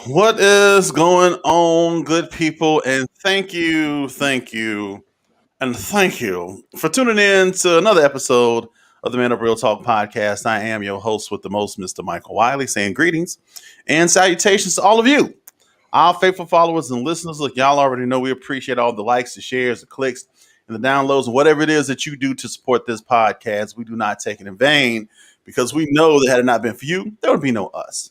What is going on, good people? And thank you for tuning in to another episode of the ManUP Real Talk podcast. I am your host with the most, Mr. Michael Wiley, saying greetings and salutations to all of you, our faithful followers and listeners. Look, y'all already know we appreciate all the likes, the shares, the clicks, and the downloads, and whatever it is that you do to support this podcast. We do not take it in vain because we know that had it not been for you, there would be no us.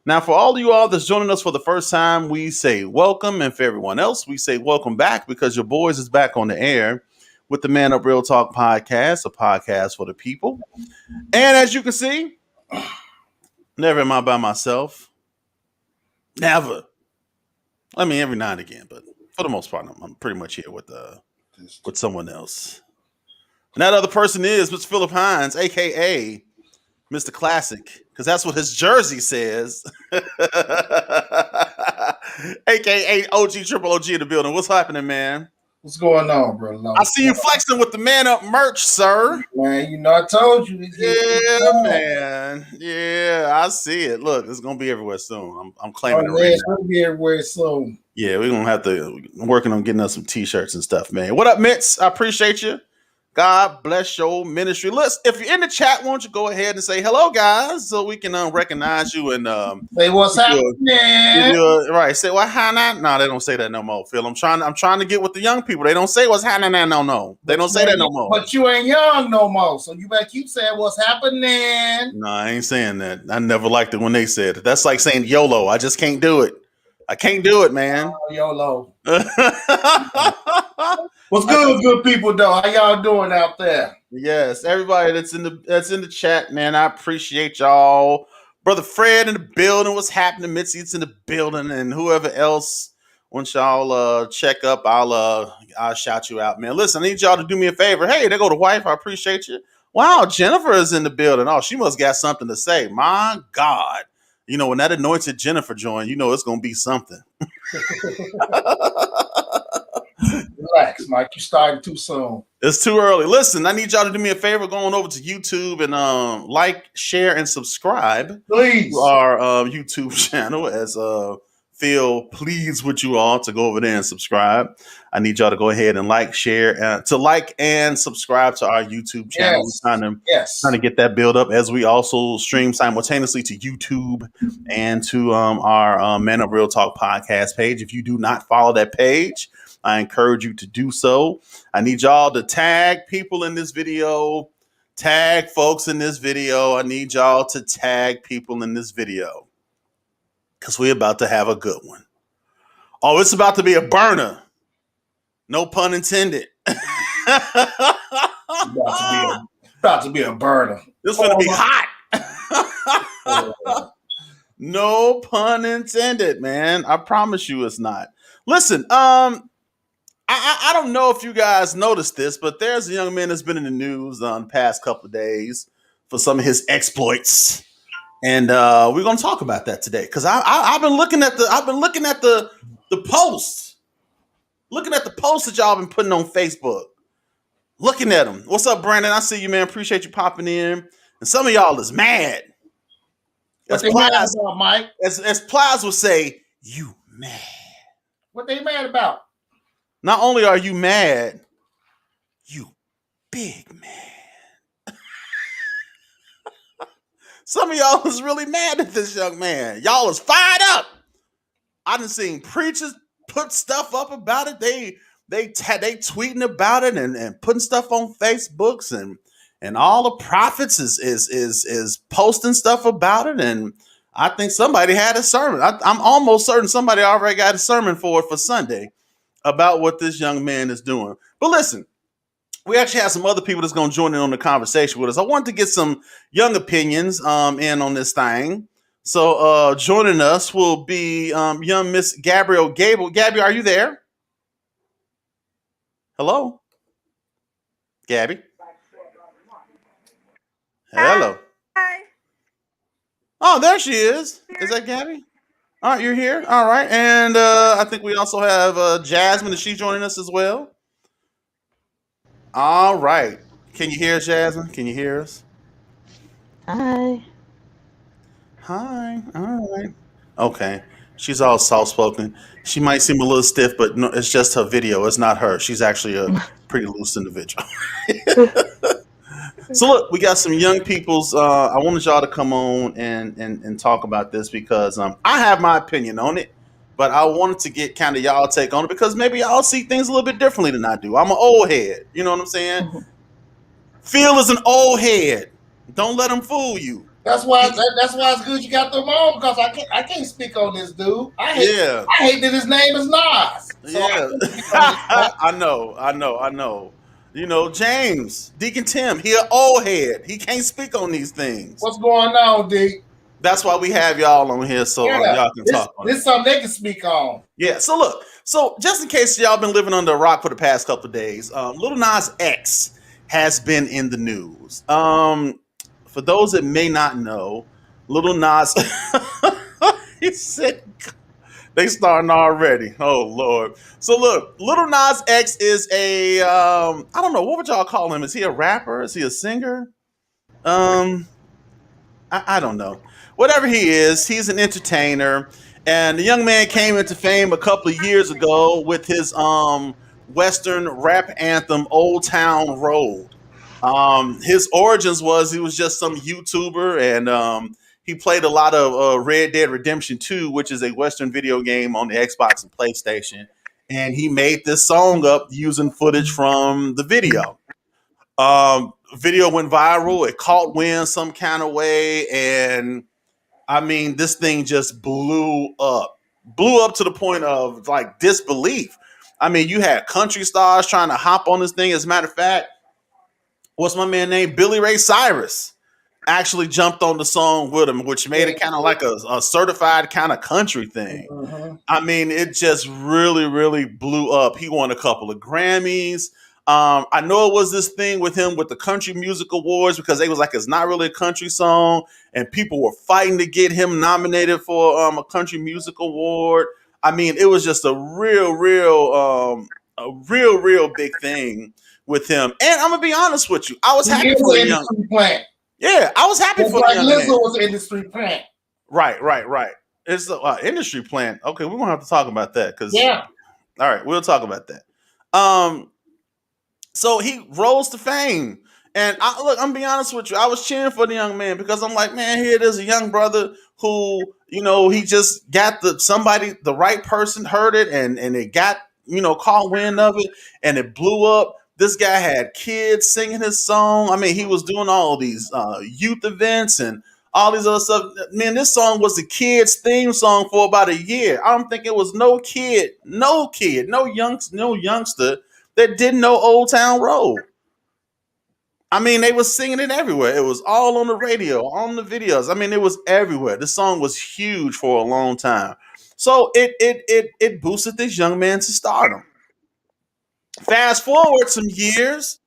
Now, for all of you all that's joining us for the first time, we say welcome. And for everyone else, we say welcome back because your boys is back on the air with the Man Up Real Talk podcast, a podcast for the people. And as you can see, never am I by myself. Never. I mean, every now and again, but for the most part, I'm pretty much here with someone else. And that other person is Mr. Philip Hines, aka Mr. Classic, because that's what his jersey says. AKA OG Triple OG in the building. What's happening, man? What's going on, bro? I see you flexing with the Man Up merch, sir. Man, you know I told you. Yeah, man. Yeah, I see it. Look, it's gonna be everywhere soon. I'm claiming it right It's gonna be everywhere soon. Yeah, we're gonna have to working on getting us some t-shirts and stuff, man. What up, Mitts? I appreciate you. God bless your ministry. Listen, if you're in the chat, why don't you go ahead and say hello, guys, so we can recognize you and say what's happening. Right? Say what happening? No, they don't say that no more, Phil. I'm trying to get with the young people. They don't say what's happening. No. They don't say that no more. But you ain't young no more, so you better keep saying what's happening. No, I ainain't saying that. I never liked it when they said it. That's like saying YOLO. I just can't do it. I can't do it, man. YOLO. What's good people though? How y'all doing out there? Yes, everybody that's in the chat, man. I appreciate y'all. Brother Fred in the building. What's happening? Mitzi's in the building, and whoever else once y'all check up, I'll shout you out, man. Listen, I need y'all to do me a favor. Hey, there go the wife. I appreciate you. Wow, Jennifer is in the building. Oh, she must got something to say. My God. You know, when that anointed Jennifer joined, you know it's going to be something. Relax, Mike. You started too soon. It's too early. Listen, I need y'all to do me a favor going over to YouTube and like, share, and subscribe. Please. To our YouTube channel as Phil pleads with you all to go over there and subscribe. I need y'all to go ahead and like, share, to like and subscribe to our YouTube channel. Yes. We're trying to get that build up as we also stream simultaneously to YouTube and to our Man Up Real Talk podcast page. If you do not follow that page, I encourage you to do so. I need y'all to tag people in this video, tag folks in this video. I need y'all to tag people in this video because we're about to have a good one. Oh, it's about to be a burner. No pun intended. About to be a burner. This is going to be hot. No pun intended, man. I promise you it's not. Listen, I don't know if you guys noticed this, but there's a young man that's been in the news the past couple of days for some of his exploits, and we're gonna talk about that today because I've been looking at the posts, that y'all been putting on Facebook, looking at them. What's up, Brandon? I see you, man. Appreciate you popping in. And some of y'all is mad. What they mad about, Mike? As Plies would say, you mad. What they mad about? Not only are you mad, you big man. Some of y'all is really mad at this young man. Y'all is fired up. I done seen preachers put stuff up about it. They tweeting about it and putting stuff on Facebooks and all the prophets is posting stuff about it. And I think somebody had a sermon. I'm almost certain somebody already got a sermon for it for Sunday about what this young man is doing. But listen, we actually have some other people that's going to join in on the conversation with us. I wanted to get some young opinions in on this thing. So joining us will be young Miss Gabrielle Gable. Gabby, are you there? Hello? Gabby? Hello. Hi. Oh, there she is. Is that Gabby? All right, you're here. All right. And I think we also have Jasmine. Is she joining us as well? All right. Can you hear us, Jasmine? Can you hear us? Hi. Hi. All right. Okay. She's all soft spoken. She might seem a little stiff, but no, it's just her video. It's not her. She's actually a pretty loose individual. So look, we got some young people's. I wanted y'all to come on and talk about this because I have my opinion on it, but I wanted to get kind of y'all take on it because maybe y'all see things a little bit differently than I do. I'm an old head, you know what I'm saying? Phil is an old head. Don't let him fool you. That's why. That's why it's good you got them on because I can't speak on this dude. Yeah, I hate that his name is Nas. So yeah. I know. You know, James, Deacon Tim, he an old head. He can't speak on these things. What's going on, D? That's why we have y'all on here so y'all can talk on this it. is something they can speak on. Yeah, so look, so just in case y'all been living under a rock for the past couple of days, Lil Nas X has been in the news. For those that may not know, Lil Nas, he said they starting already. Oh Lord! So look, Lil Nas X is a I don't know what would y'all call him. Is he a rapper? Is he a singer? Um, I don't know. Whatever he is, he's an entertainer. And the young man came into fame a couple of years ago with his Western rap anthem, Old Town Road. His origins was he was just some YouTuber and he played a lot of Red Dead Redemption 2, which is a Western video game on the Xbox and PlayStation. And he made this song up using footage from the video. Video went viral. It caught wind some kind of way, and I mean, this thing just blew up to the point of like disbelief. I mean, you had country stars trying to hop on this thing. As a matter of fact, what's my man named Billy Ray Cyrus actually jumped on the song with him, which made it kind of like a certified kind of country thing. Mm-hmm. I mean, it just really, really blew up. He won a couple of Grammys. I know it was this thing with him with the Country Music Awards because they was like, it's not really a country song, and people were fighting to get him nominated for a Country Music Award. I mean, it was just a real big thing with him. And I'm gonna be honest with you, I was happy for the young. Plant. Yeah, I was happy for the young man. Lizzo was an industry plant. Right. It's the industry plant. Okay, we're gonna have to talk about that because yeah. All right, we'll talk about that. So he rose to fame. And I'm gonna be honest with you, I was cheering for the young man because I'm like, man, here it is, a young brother who, he just got the right person heard it and it got, caught wind of it and it blew up. This guy had kids singing his song. I mean, he was doing all these youth events and all these other stuff. Man, this song was the kids' theme song for about a year. I don't think it was no youngster that didn't know Old Town Road. I mean, they was singing it everywhere. It was all on the radio, on the videos. I mean, it was everywhere. The song was huge for a long time. So it boosted this young man to stardom. Fast forward some years,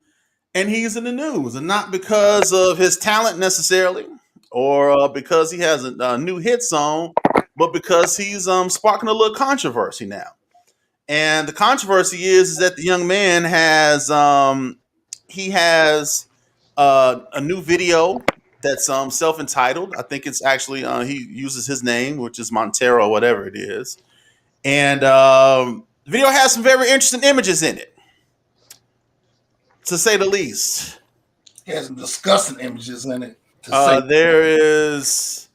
and he's in the news, and not because of his talent necessarily, or because he has a new hit song, but because he's sparking a little controversy now. And the controversy is that the young man has a new video that's self-entitled. I think it's actually he uses his name, which is Montero, whatever it is. And the video has some very interesting images in it, to say the least. It has some disgusting images in it. There is,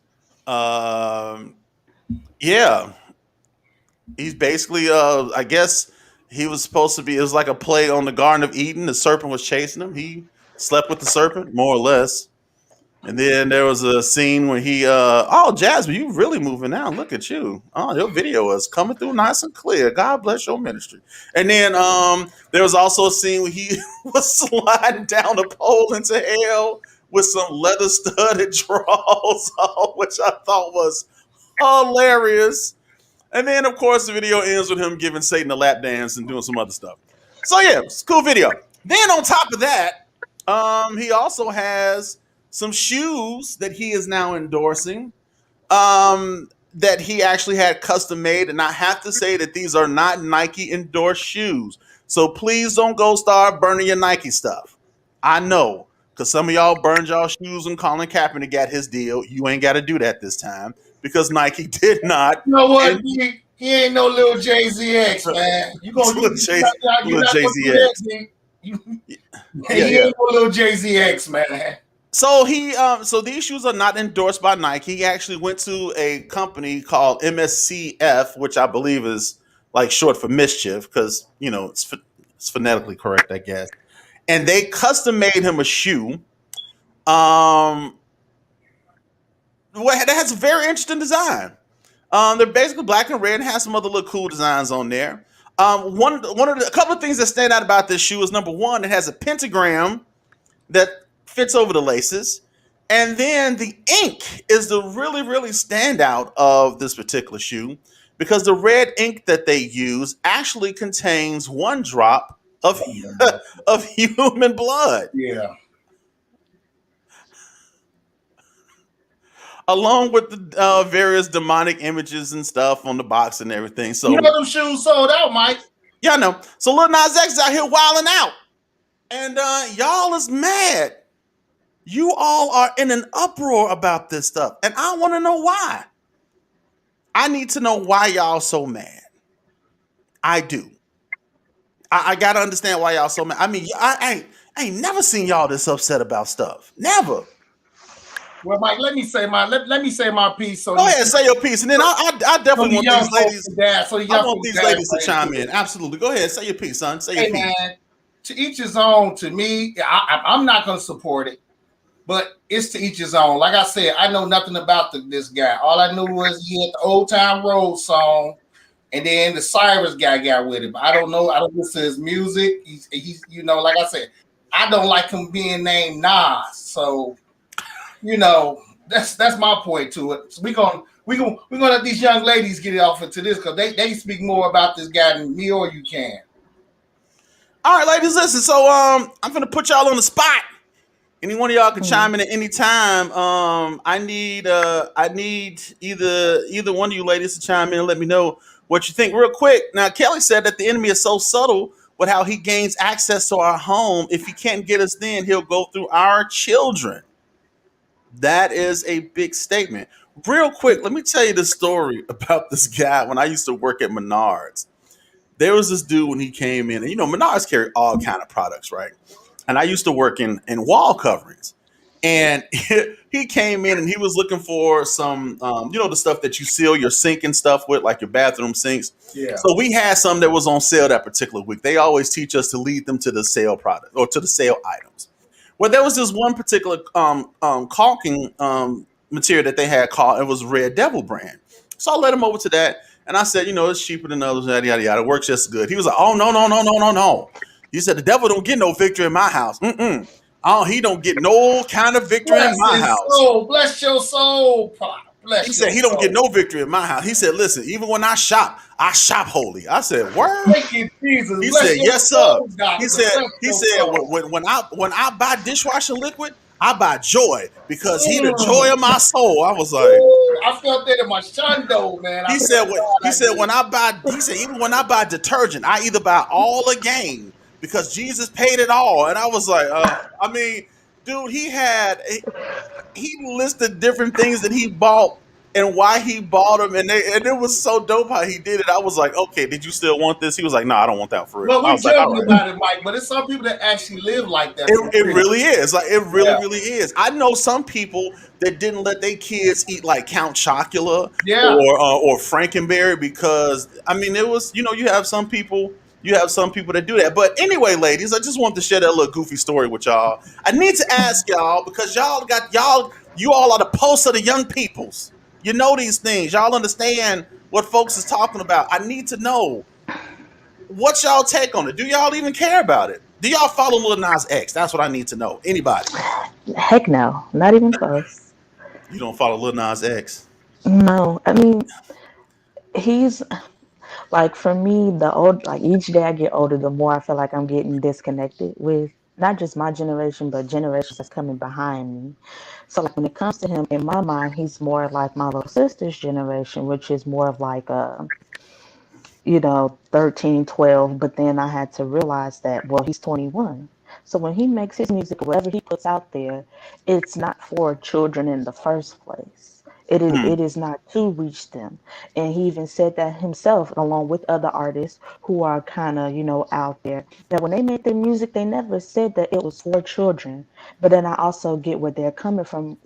he's basically, I guess he was supposed to be, it was like a play on the Garden of Eden. The serpent was chasing him. He slept with the serpent, more or less. And then there was a scene where he, Jasmine, you really moving out. Look at you. Oh, your video is coming through nice and clear. God bless your ministry. And then there was also a scene where he was sliding down a pole into hell with some leather studded drawers on, which I thought was hilarious. And then, of course, the video ends with him giving Satan a lap dance and doing some other stuff. So, yeah, it's a cool video. Then on top of that, he also has some shoes that he is now endorsing that he actually had custom made. And I have to say that these are not Nike endorsed shoes. So please don't go start burning your Nike stuff. I know, because some of y'all burned y'all shoes and Colin Kaepernick got his deal. You ain't got to do that this time. because Nike did not. You know what? And He ain't no little Jay Z X, man. You gonna little you not Jay gonna Z do that, X. D. You, Yeah, he yeah. ain't no little Jay Z X, man. So so these shoes are not endorsed by Nike. He actually went to a company called MSCF, which I believe is like short for mischief, because it's phonetically correct, I guess. And they custom made him a shoe. Um, that has a very interesting design. They're basically black and red and has some other little cool designs on there. A couple of things that stand out about this shoe is number one, it has a pentagram that fits over the laces. And then the ink is the really standout of this particular shoe because the red ink that they use actually contains one drop of of human blood, Yeah. along with the various demonic images and stuff on the box and everything. You So know them shoes sold out, Mike. yeah, I know. So Lil Nas X is out here wilding out, and y'all is mad. You all are in an uproar about this stuff, and I want to know why. I need to know why y'all so mad. I do. I gotta understand why y'all so mad. I mean, I ain't never seen y'all this upset about stuff. Never. Well, Mike, let me say my piece. So Go ahead, say your piece, and then I so definitely the want young these folks ladies. to dad. So the I young want folks these dad ladies to right chime here. in. Absolutely. Go ahead, say your piece, son. Say your Hey piece. man, to each his own. To me, I'm not gonna support it, but it's to each his own. Like I said, I know nothing about this guy. All I knew was he had the Old Town Road song, and then the Cyrus guy got with him. I don't know. I don't listen to his music. He's like I said, I don't like him being named Nas. So that's my point to it. So we're gonna let these young ladies get it off into this because they speak more about this guy than me or you can. All right, ladies, listen. So I'm gonna put y'all on the spot. Any one of y'all can chime in at any time. I need either one of you ladies to chime in and let me know what you think real quick. Now, Kelly said that the enemy is so subtle with how he gains access to our home. If he can't get us then, he'll go through our children. That is a big statement. Real quick, let me tell you the story about this guy when I used to work at Menards. There was this dude when he came in, and Menards carry all kind of products, right? And I used to work in wall coverings, and he came in and he was looking for some, the stuff that you seal your sink and stuff with, like your bathroom sinks. Yeah. So we had some that was on sale that particular week. They always teach us to lead them to the sale product or to the sale items. Well, there was this one particular caulking material that they had called, it was Red Devil brand. So I led him over to that. And I said, it's cheaper than others, yada, yada, yada. It works just as good. He was like, oh, no. He said, the devil don't get no victory in my house. Mm-mm. Oh, he don't get no kind of victory in Bless my his house. soul. Bless your soul. Bless He your said he don't soul. get no victory in my house. He said, listen, even when I shop holy. I said, word? Thank you, Jesus. He Bless said, your yes, sir. soul, doctor. He said, Bless he your said, soul. when I buy dishwashing liquid, I buy joy because he the Mm. joy of my soul. I was like, Ooh, I felt that in my shundo, man. I he swear said to what God, he I said did. when I buy he said even when I buy detergent, I either buy all or game because Jesus paid it all. And I was like, I mean, dude, he listed different things that he bought and why he bought them, and it was so dope how he did it. I was like, okay, did you still want this? He was like, no, I don't want that for real. Well, I we was like, all joking right. about it, Mike, but it's some people that actually live like that for It real. really is. Like it Yeah. really is. I know some people that didn't let their kids eat like Count Chocula Yeah. or Frankenberry because I mean it was you have some people that do that. But anyway, ladies, I just want to share that little goofy story with y'all. I need to ask y'all because you all are the pulse of the young peoples. You know these things. Y'all understand what folks is talking about. I need to know what's y'all take on it? Do y'all even care about it? Do y'all follow Lil Nas X? That's what I need to know. Anybody? Heck no, not even close. You don't follow Lil Nas X? No, I mean, he's like for me, like each day I get older, the more I feel like I'm getting disconnected with not just my generation, but generations that's coming behind me. So like when it comes to him, in my mind, he's more like my little sister's generation, which is more of like 13, 12. But then I had to realize that, well, he's 21. So when he makes his music, whatever he puts out there, it's not for children in the first place. It is not to reach them. And he even said that himself, along with other artists who are kind of, out there, that when they made their music, they never said that it was for children. But then I also get where they're coming from.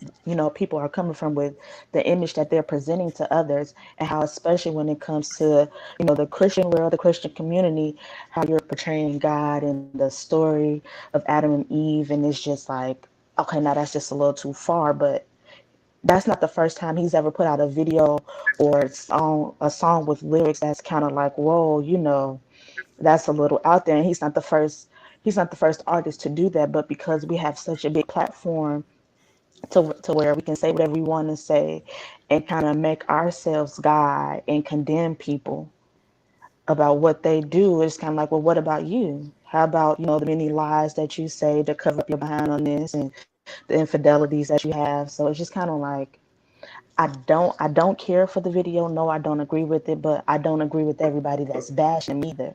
People are coming from with the image that they're presenting to others, and how, especially when it comes to, the Christian world, the Christian community, how you're portraying God and the story of Adam and Eve. And it's just like, okay, now that's just a little too far. But that's not the first time he's ever put out a video or a song with lyrics that's kind of like, whoa, that's a little out there. And he's not the first artist to do that. But because we have such a big platform to where we can say whatever we want to say and kind of make ourselves God and condemn people about what they do, it's kind of like, well, what about you? How about, the many lies that you say to cover up your behind on this, and the infidelities that you have? So it's just kind of like, I don't care for the video. No, I don't agree with it, but I don't agree with everybody that's bashing him either.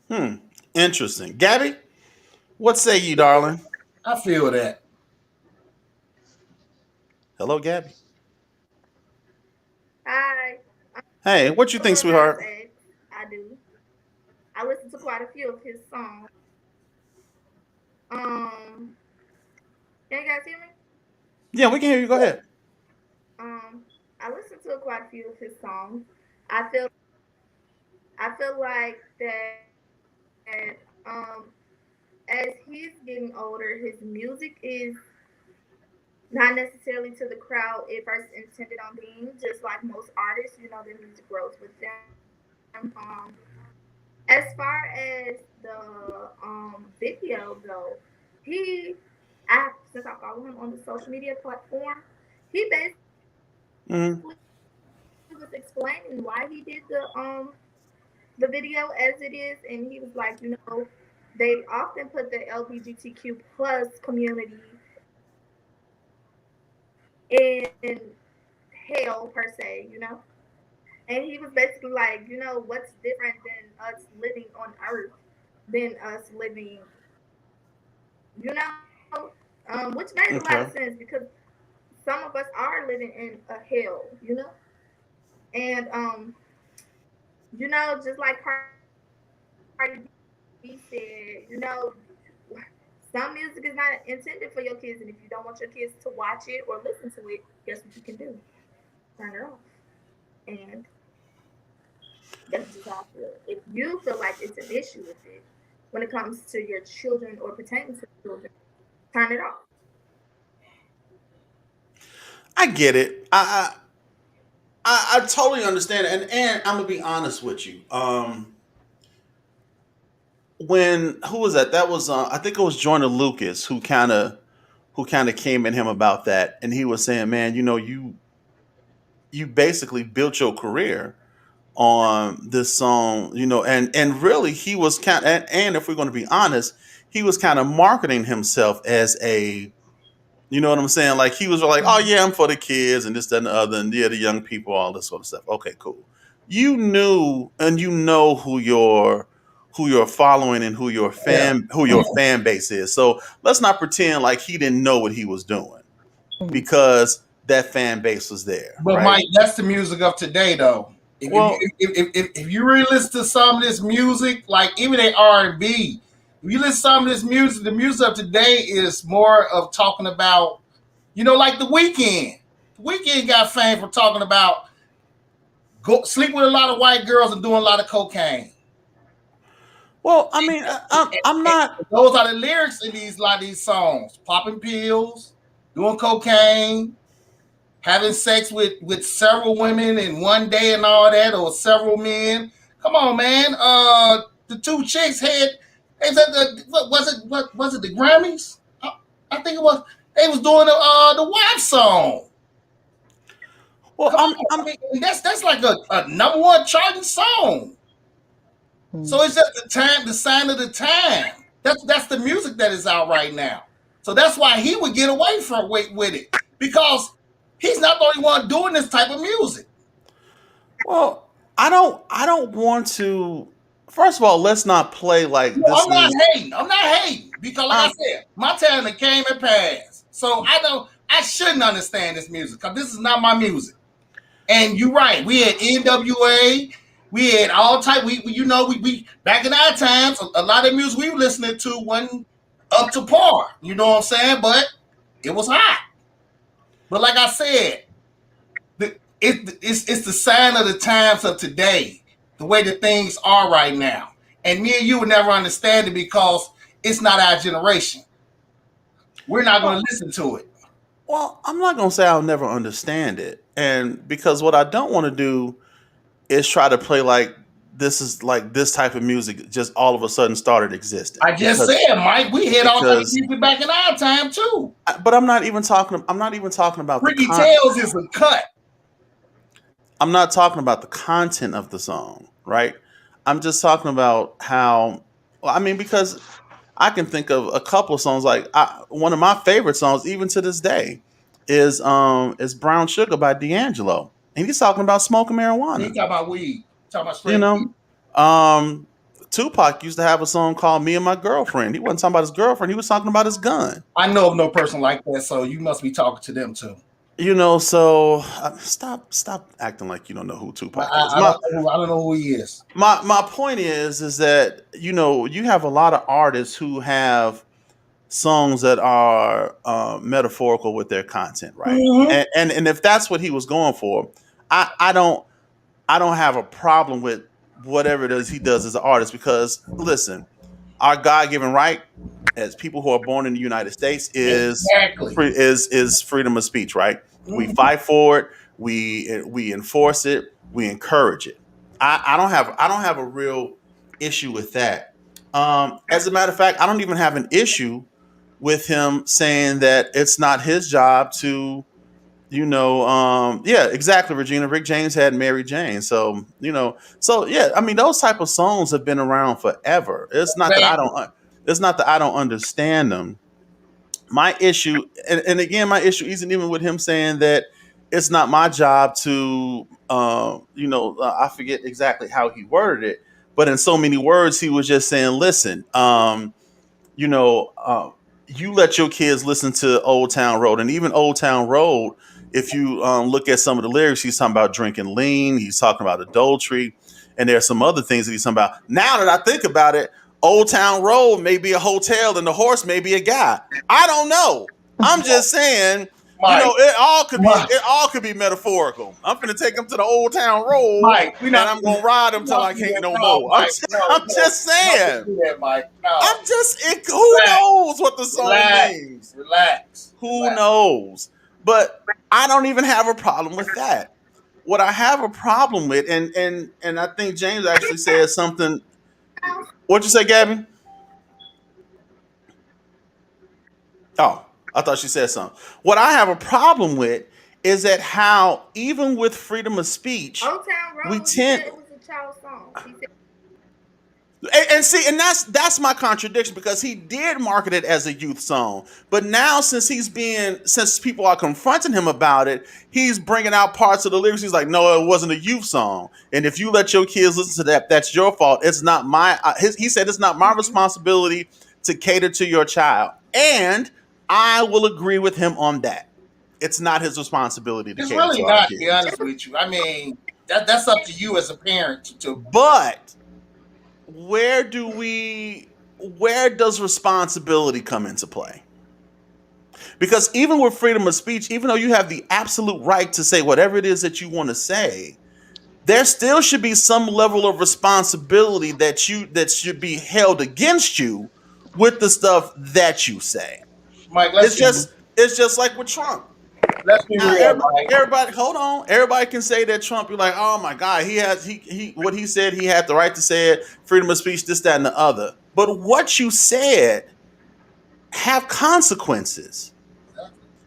Hmm. Interesting. Gabby, what say you, darling? I feel that. Hello, Gabby. Hi, Hey, what you I'm think, Lil Nas sweetheart? X. I do. I listen to quite a few of his songs. Um, can you guys hear me? Yeah, we can hear you. Go ahead. I listen to quite a few of his songs. I feel I feel like that as he's getting older, his music is not necessarily to the crowd it first intended on being. Just like most artists, their music grows with them. As far as the video though, he since I follow him on the social media platform, he basically was explaining Hmm. why he did the video as it is, and he was like, they often put the LGBTQ plus community in hell per se, and he was basically like, what's different than us living on Earth than us living, which made a lot of sense because Okay. some of us are living in a hell. And just like Cardi B said, some music is not intended for your kids, and if you don't want your kids to watch it or listen to it, guess what you can do? Turn it off. And that's just how I feel. If you feel like it's an issue with it when it comes to your children or pertaining to children, turn it off. I get it. I totally understand, and I'm gonna be honest with you. When who was that? That was I think it was Jordan Lucas who kind of came at him about that, and he was saying, "Man, you basically built your career on this song, and really he was and if we're going to be honest, he was kind of marketing himself as a, you know what I'm saying? Like he was like, oh Mhm. yeah, I'm for the kids and this, that, and the other, and yeah, the young people, all this sort of stuff. Okay, cool. You knew and you know who you're following and Yeah. who your fan base is. So let's not pretend like he didn't know what he was doing Mhm. because that fan base was there, But right? Mike, that's the music of today, though. If you Well, if you really listen to some of this music, like even a R&B, if you listen to some of this music, the music of today is more of talking about, like the weekend. The weekend got fame for talking about sleep with a lot of white girls and doing a lot of cocaine. well, I mean, I'm And not. those are the lyrics in these a lot of these songs: popping pills, doing cocaine, having sex with several women in one day and all that, or several men. Come on, man. The two chicks had. Is that what was it? What was it? The Grammys? I think it was. They was doing the WAP song. Well, Come I'm. on, I I'm. mean that's like a number one charting song. So Mhm. it's just the time, the sign of the time. That's the music that is out right now. So that's why he would get away from with it because he's not the only one doing this type of music. Well, I don't want to. First of all, let's not play like No, this I'm not is. hating. I'm not hating because, like I Um. said, my time came and passed. So I shouldn't understand this music because this is not my music. And you're right. We had NWA. We had all type. We back in our times, a lot of music we were listening to wasn't up to par. You know what I'm saying? But it was hot. But like I said, it's the sign of the times of today, the way that things are right now. And me and you would never understand it because it's not our generation. We're not going to listen to it. Well, I'm not gonna say I'll never understand it, and because what I don't want to do is try to play like this is like this type of music just all of a sudden started existing. I just said, Mike, we had all kinds of music back in our time too. But I'm not even talking about Pretty Tales is a cut. I'm not talking about the content of the song, right? I'm just talking about how. Well, I mean, because I can think of a couple of songs like one of my favorite songs, even to this day, is "Brown Sugar" by D'Angelo, and he's talking about smoking marijuana. He talking about weed, talking about straight. You know, Tupac used to have a song called "Me and My Girlfriend." He wasn't talking about his girlfriend; he was talking about his gun. I know of no person like that, so you must be talking to them too. You know, so stop acting like you don't know who Tupac is. I don't know who he is. My point is that you have a lot of artists who have songs that are metaphorical with their content, right? Mm-hmm. And if that's what he was going for, I don't have a problem with whatever it is he does as an artist, because listen, our God-given right as people who are born in the United States is freedom of speech, right? Mm-hmm. We fight for it, we enforce it, we encourage it. I don't have a real issue with that. As a matter of fact, I don't even have an issue with him saying that it's not his job to, yeah, exactly, Regina. Rick James had Mary Jane. So, yeah, I mean, those type of songs have been around forever. It's not that I don't understand them. My issue, and again, my issue isn't even with him saying that it's not my job to, I forget exactly how he worded it, but in so many words, he was just saying, listen, you let your kids listen to Old Town Road, and even Old Town Road, if you look at some of the lyrics, he's talking about drinking lean, he's talking about adultery, and there's some other things that he's talking about. Now that I think about it, Old Town Road may be a hotel and the horse may be a guy. I don't know. I'm just saying, Mike, it all could be metaphorical. I'm gonna take him to the Old Town Road, Mike, and I'm gonna ride him till I can't no more. I'm just saying. Who knows what the song means? Relax. Who knows? But I don't even have a problem with that. What I have a problem with, and I think James actually said something. What'd you say, Gabby? Oh, I thought she said something. What I have a problem with is that how, even with freedom of speech, we tend. It was a child song. And that's my contradiction, because he did market it as a youth song, but now since people are confronting him about it, he's bringing out parts of the lyrics. He's like, no, it wasn't a youth song, and if you let your kids listen to that, that's your fault. It's not my. He said it's not my responsibility to cater to your child, and I will agree with him on that. It's not his responberry to cater really to not, our to kids. be honest with you. I mean, that's up to you as a parent to. But where does responsibility come into play? Because even with freedom of speech, even though you have the absolute right to say whatever it is that you want to say, there still should be some level of responsibility that should be held against you with the stuff that you say. Mike, it's just like with Trump. Let's be real, Mike. Everybody, hold on. Everybody can say that Trump. You're like, oh my God, what he said, he had the right to say it. Freedom of speech, this, that, and the other. But what you said have consequences.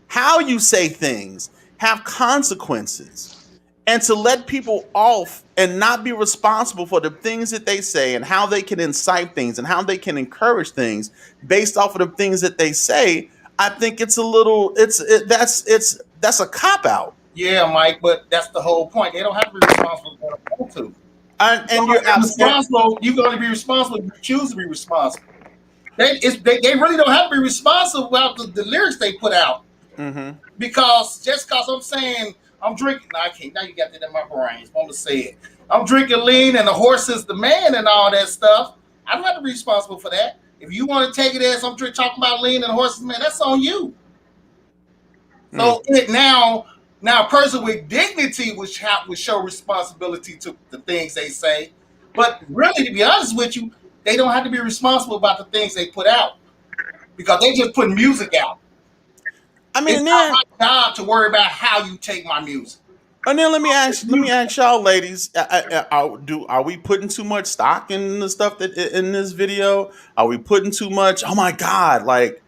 How you say things have consequences. And to let people off and not be responsible for the things that they say and how they can incite things and how they can encourage things based off of the things that they say, I think it's a little. That's a cop out. Yeah, Mike, but that's the whole point. They don't have to be responsible for what they want to. And you're responsible. You're going to be responsible if you choose to be responsible. They really don't have to be responsible about the lyrics they put out. Mm-hmm. Because just because I'm saying I'm drinking, no, I can't. Now you got that in my brain. I'm gonna say it. I'm drinking lean, and the horse is the man, and all that stuff. I don't have to be responsible for that. If you want to take it as I'm talking about lean and the horse is the man, that's on you. Mm. So it now a person with dignity would show responsibility to the things they say. But really, to be honest with you, they don't have to be responsible about the things they put out because they just put music out. I mean, It's and not then my job to worry about how you take my music. let me Music. ask y'all, ladies, are we putting too much stock in the stuff that in this video? Are we putting too much? Oh my God! Like,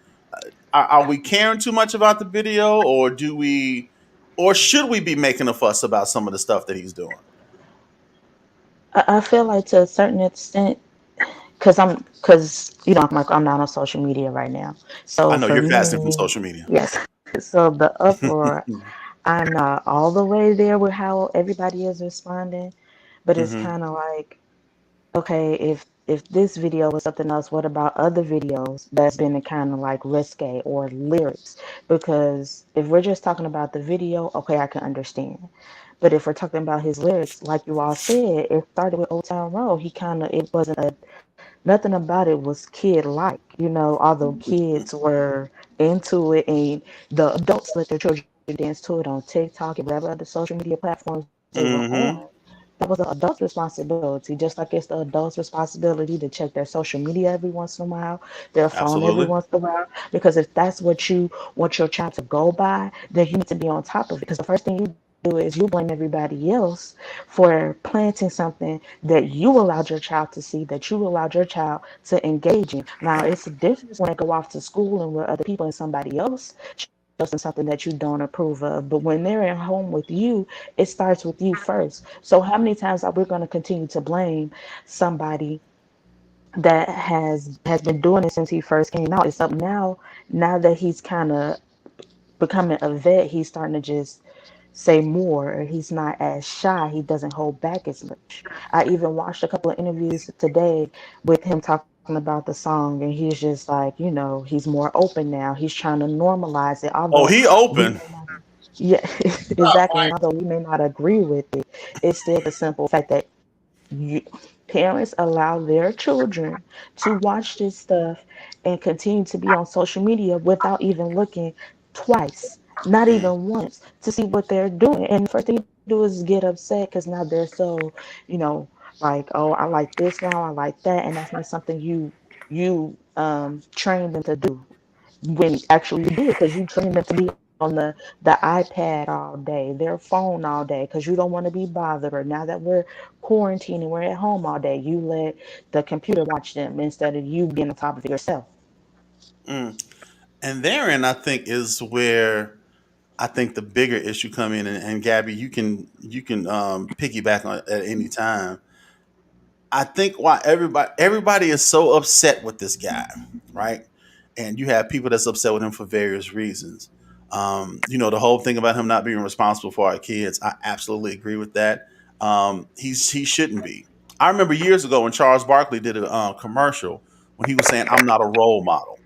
are we caring too much about the video, or do we, or should we be making a fuss about some of the stuff that he's doing? I feel like to a certain extent, because Michael, I'm not on social media right now. I So know for you're fasting from me, social media. yes. So the uproar, I'm not all the way there with how everybody is responding, but it's Hmm. kind of like, okay, if this video was something else, what about other videos that's been kind of like risque or lyrics? Because if we're just talking about the video, okay, I can understand. But if we're talking about his lyrics, like you all said, it started with Old Town Road. It wasn't nothing about it was kid like. Although kids were into it and the adults let their children dance to it on TikTok and whatever other social media platforms they were on. Hmm. That was the adult's responsibility, just like it's the adult's responsibility to check their social media every once in a while, their phone every Absolutely. once in a while. Because if that's what you want your child to go by, then you need to be on top of it. Because the first thing you do is you blame everybody else for planting something that you allowed your child to see, that you allowed your child to engage in. Now, it's a difference when they go off to school and with other people and somebody else shows them something that you don't approve of. But when they're at home with you, it starts with you first. So how many times are we going to continue to blame somebody that has been doing it since he first came out? It's up now that he's kind of becoming a vet, he's starting to just say more, or he's not as shy, he doesn't hold back as much. I even watched a couple of interviews today with him talking about the song, and he's just like, he's more open now, he's trying to normalize it, Oh, although he we open. may not. Yeah, Oh, exactly. And Mike. although we may not agree with it, it's still the simple fact that parents allow their children to watch this stuff and continue to be on social media without even looking twice, not Mm. even once, to see what they're doing. And the first thing you do is get upset because now they're so, you know, like, oh, I like this now, I like that, and that's not something you train them to do when actually you did, because you train them to be on the iPad all day, their phone all day, because you don't want to be bothered. Or now that we're quarantined and we're at home all day, you let the computer watch them instead of you being on top of it yourself. Mm. And therein, I think, is where I think the bigger issue come in. And Gabby, you can piggyback on it at any time. I think why everybody is so upset with this guy, right? And you have people that's upset with him for various reasons. The whole thing about him not being responsible for our kids, I absolutely agree with that. He shouldn't be. I remember years ago when Charles Barkley did a commercial when he was saying, "I'm not a role model."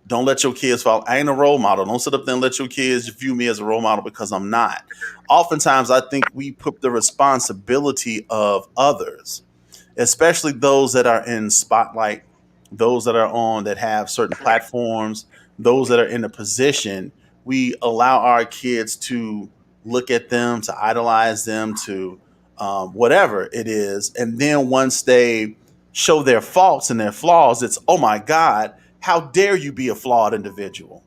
Don't let your kids fall. I ain't a role model. Don't sit up there and let your kids view me as a role model because I'm not. Oftentimes, I think we put the responsibility of others, especially those that are in spotlight, those that are on that have certain platforms, those that are in a position. We allow our kids to look at them, to idolize them, to whatever it is, and then once they show their faults and their flaws, it's, oh my God, how dare you be a flawed individual,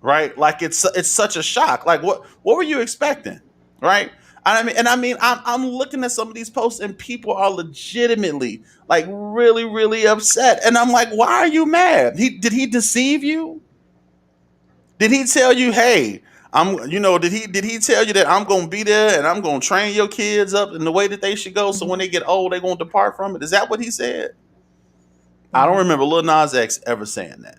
right? Like it's such a shock. Like what were you expecting, right? I'm looking at some of these posts and people are legitimately like really really upset, and I'm like, why are you mad? Did he deceive you? Did he tell you, hey, did he tell you that I'm gonna be there and I'm gonna train your kids up in the way that they should go, so when they get old they're gonna depart from it? Is that what he said? I don't Mm-hmm. remember Lil Nas X ever saying that.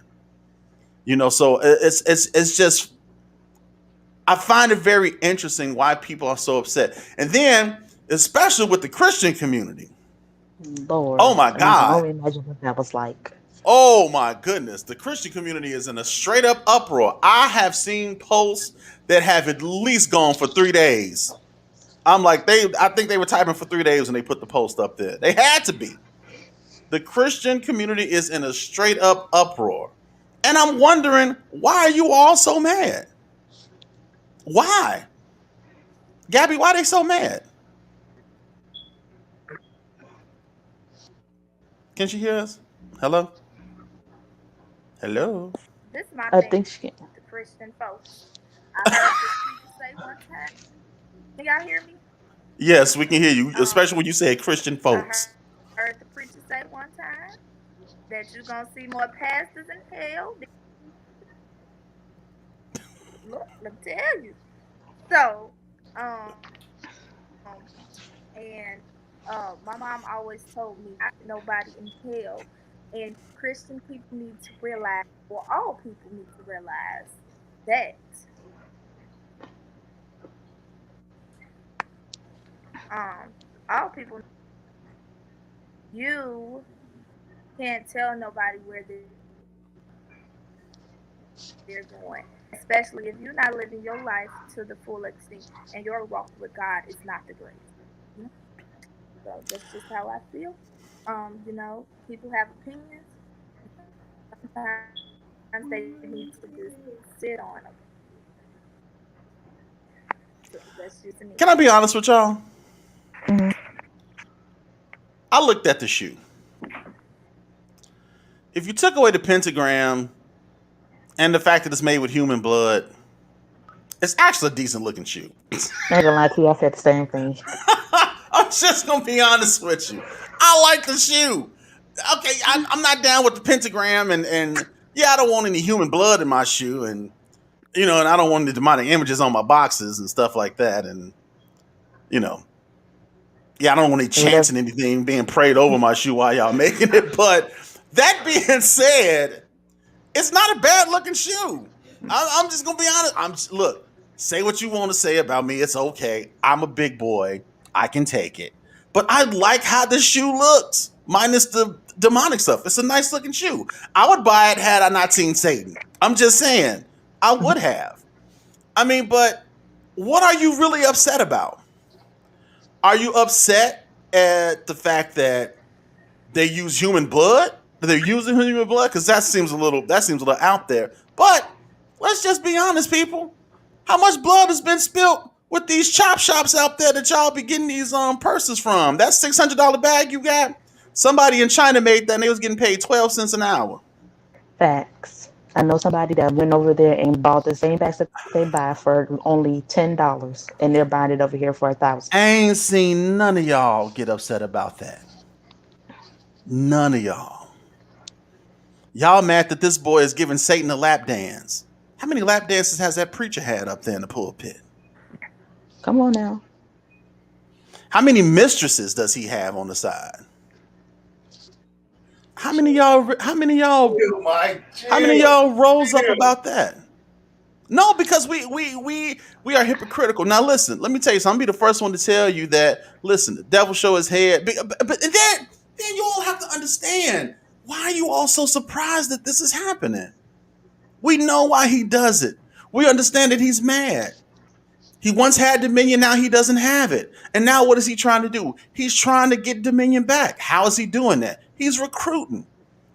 So it's just, I find it very interesting why people are so upset. And then, especially with the Christian community. Oh Lord, my and I can God. only imagine what that was like. Oh my goodness, the Christian community is in a straight up uproar. I have seen posts that have at least gone for 3 days. I'm like, I think they were typing for 3 days when they put the post up there. They had to be. The Christian community is in a straight up uproar. And I'm wondering, why are you all so mad? Why? Gabby, why are they so mad? Can she hear us? Hello? Hello? This is my I thing think she can. with the Christian folks. I heard this preacher say one time. Can y'all hear me? Yes, we can hear you, Um, especially when you say Christian folks. I heard the preacher say one time that you're gonna see more pastors in hell. Look, let me tell you. So, um, and my mom always told me not nobody in hell, and Christian people need to realize, or all people need to realize that all people, you can't tell nobody where they're going, especially if you're not living your life to the full extent and your walk with God is not the greatest. You know? So that's just how I feel. People have opinions. Sometimes they need to just sit on them. So that's just me. Can I be honest with y'all? Mhm. I looked at the shoe. If you took away the pentagram and the fact that it's made with human blood, it's actually a decent looking shoe. I ain't gonna lie to you, I said the same thing. I'm just gonna be honest with you. I like the shoe. Okay, I'm not down with the pentagram, and yeah, I don't want any human blood in my shoe, and and I don't want the demonic images on my boxes and stuff like that, and you know, yeah, I don't want any chants Whatever. and anything being prayed over my shoe while y'all making it. But that being said, it's not a bad looking shoe. I'm just gonna be honest. Look. Say what you want to say about me. It's okay. I'm a big boy. I can take it. But I like how the shoe looks, minus the demonic stuff. It's a nice looking shoe. I would buy it had I not seen Satan. I'm just saying, I would have. I mean, but what are you really upset about? Are you upset at the fact that they use human blood? They're using human blood because that seems a little out there. But let's just be honest, people. How much blood has been spilled with these chop shops out there that y'all be getting these purses from? That $600 bag you got. Somebody in China made that and they was getting paid 12 cents an hour. Facts. I know somebody that went over there and bought the same bags that they buy for only $10, and they're buying it over here for 1,000. I ain't seen none of y'all get upset about that. None of y'all. Y'all mad that this boy is giving Satan a lap dance. How many lap dances has that preacher had up there in the pulpit? Come on now. How many mistresses does he have on the side? How many y'all? How many y'all? Oh my How many y'all rose up about that? No, because we are hypocritical. Now listen, let me tell you something. I'll be the first one to tell you that. Listen, the devil show his head, but then you all have to understand why are you all so surprised that this is happening. We know why he does it. We understand that he's mad. He once had dominion, now he doesn't have it. And now what is he trying to do? He's trying to get dominion back. How is he doing that? He's recruiting.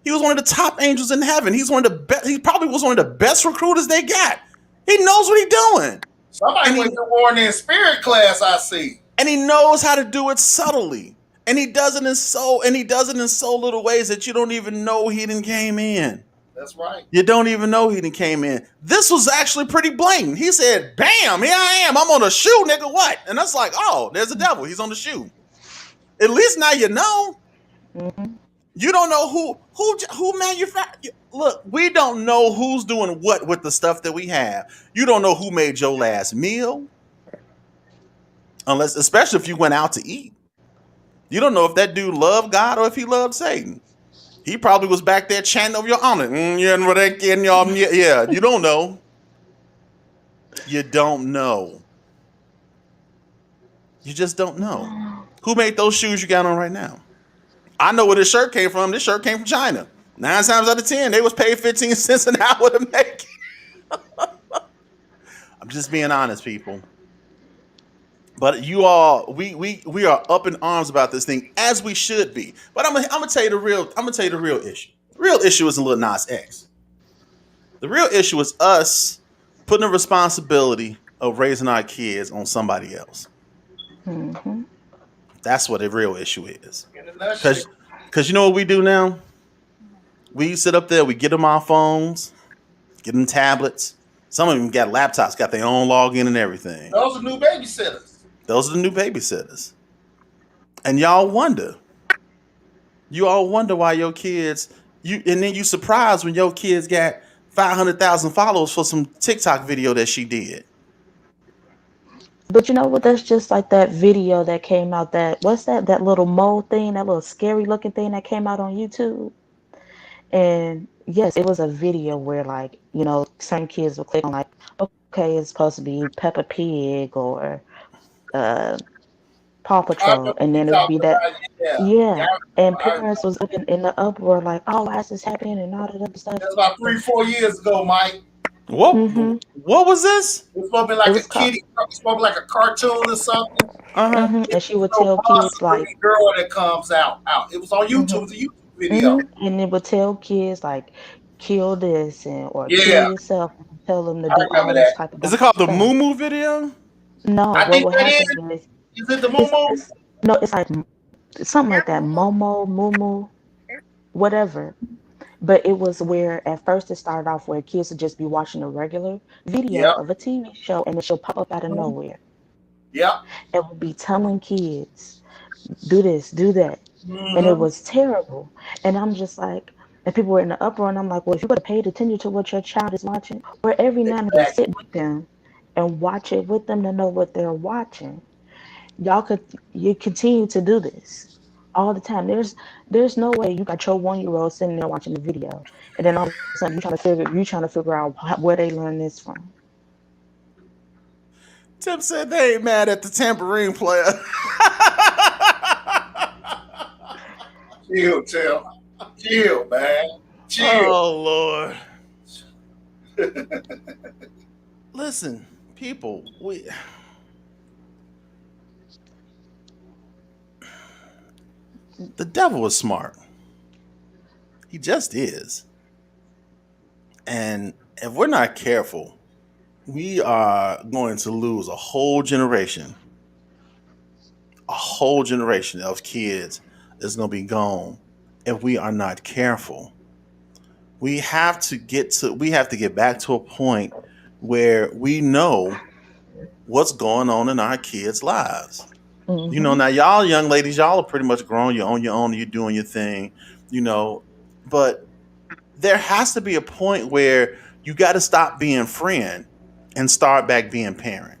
He was one of the top angels in heaven. He's one of the best. He probably was one of the best recruiters they got. He knows what he's doing. Somebody went to Warren in spirit class, I see. And he knows how to do it subtly. And he does it in so little ways that you don't even know he didn't came in. That's right. You don't even know he didn't came in. This was actually pretty blatant. He said, "Bam, here I am. I'm on a shoe, nigga. What?" And that's like, oh, there's a devil. He's on the shoe. At least now you know. Mm-hmm. You don't know who manufactured. Look, we don't know who's doing what with the stuff that we have. You don't know who made your last meal, especially if you went out to eat. You don't know if that dude loved God or if he loved Satan. He probably was back there chanting over your honor. Yeah, you don't know. You don't know. You just don't know. Who made those shoes you got on right now? I know where this shirt came from. This shirt came from China. 9 times out of 10, they was paid 15 cents an hour to make it. I'm just being honest, people. But you all, we are up in arms about this thing as we should be. But I'm gonna tell you the real. I'm gonna tell you the real issue. The real issue isn't Lil Nas X. The real issue is us putting the responsibility of raising our kids on somebody else. Mm-hmm. That's what the real issue is. In a nutshell. Because you know what we do now? We sit up there, we get them our phones, get them tablets. Some of them got laptops, got their own login and everything. Those are new babysitters. Those are the new babysitters. And y'all wonder. You all wonder why your kids, and then you surprised when your kids got 500,000 followers for some TikTok video that she did. But you know what? That's just like that video that came out. That what's that? That little mole thing, that little scary looking thing that came out on YouTube. And yes, it was a video where like certain kids will click on like, okay, it's supposed to be Peppa Pig or uh, Paw I Patrol, know and what then you it would be talking that. about. Yeah. Yeah, Yeah. and I, parents was up in the uproar like, oh, why is this happening and all that other stuff. that's about 3-4 years ago, Mike. What Mm-hmm. what was this? It's supposed to be It like was a called. kitty. It's supposed to be like a cartoon or something. Uh-huh. Mm-hmm. It's And she would no tell kids monster like, looking girl that comes out. It was on YouTube. mm-hmm, It was a YouTube video. mm-hmm, and it would tell kids like, kill this and or kill Yeah, yourself, and tell them to I do remember all this that. type of Is it dumb called the stuff. Moo Moo video? No, I what think would that happen is. is Is it the it's Moo? it's no, it's like something like That that, moo Momo, Mumu, whatever. But it was where at first it started off where kids would just be watching a regular video Yep. of a TV show and then she'll pop up out of nowhere Yep. and would be telling kids, do this, do that. And it Mm-hmm. was terrible. And I'm just like, and people were in the uproar, and I'm like, well, if you would have paid attention to what your child is watching, or every now and again Exactly. sit with them and watch it with them to know what they're watching, y'all could you continue to do this all the time. There's no way you got your 1-year-old sitting there watching the video, and then all of a sudden you trying to figure out where they learn this from. Tim said they ain't mad at the tambourine player. Chill, Tim. Chill, man. Chill. Oh Lord. Listen, people, the devil is smart. He just is. And if we're not careful, we are going to lose a whole generation. A whole generation of kids is going to be gone if we are not careful. We have to get back to a point where we know what's going on in our kids' lives. Mm-hmm. Now y'all young ladies, y'all are pretty much grown. You're on your own. You're doing your thing. But there has to be a point where you got to stop being friend and start back being parent.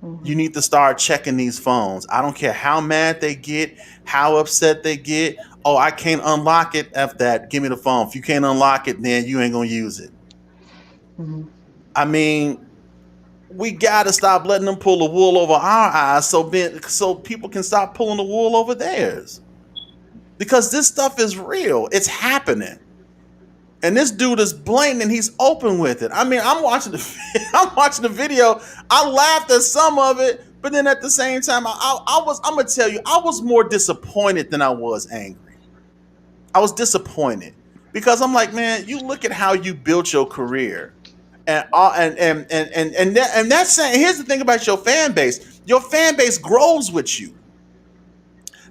Mm-hmm. You need to start checking these phones. I don't care how mad they get, how upset they get. Oh, I can't unlock it. F that. Give me the phone. If you can't unlock it, then you ain't gonna use it. Mm-hmm. I mean, we got to stop letting them pull the wool over our eyes so people can stop pulling the wool over theirs. Because this stuff is real. It's happening. And this dude is blatant and he's open with it. I mean, I'm watching the video. I laughed at some of it, but then at the same time, I'm gonna tell you, I was more disappointed than I was angry. I was disappointed because I'm like, man, you look at how you built your career. And that's saying, here's the thing about your fan base. Your fan base grows with you.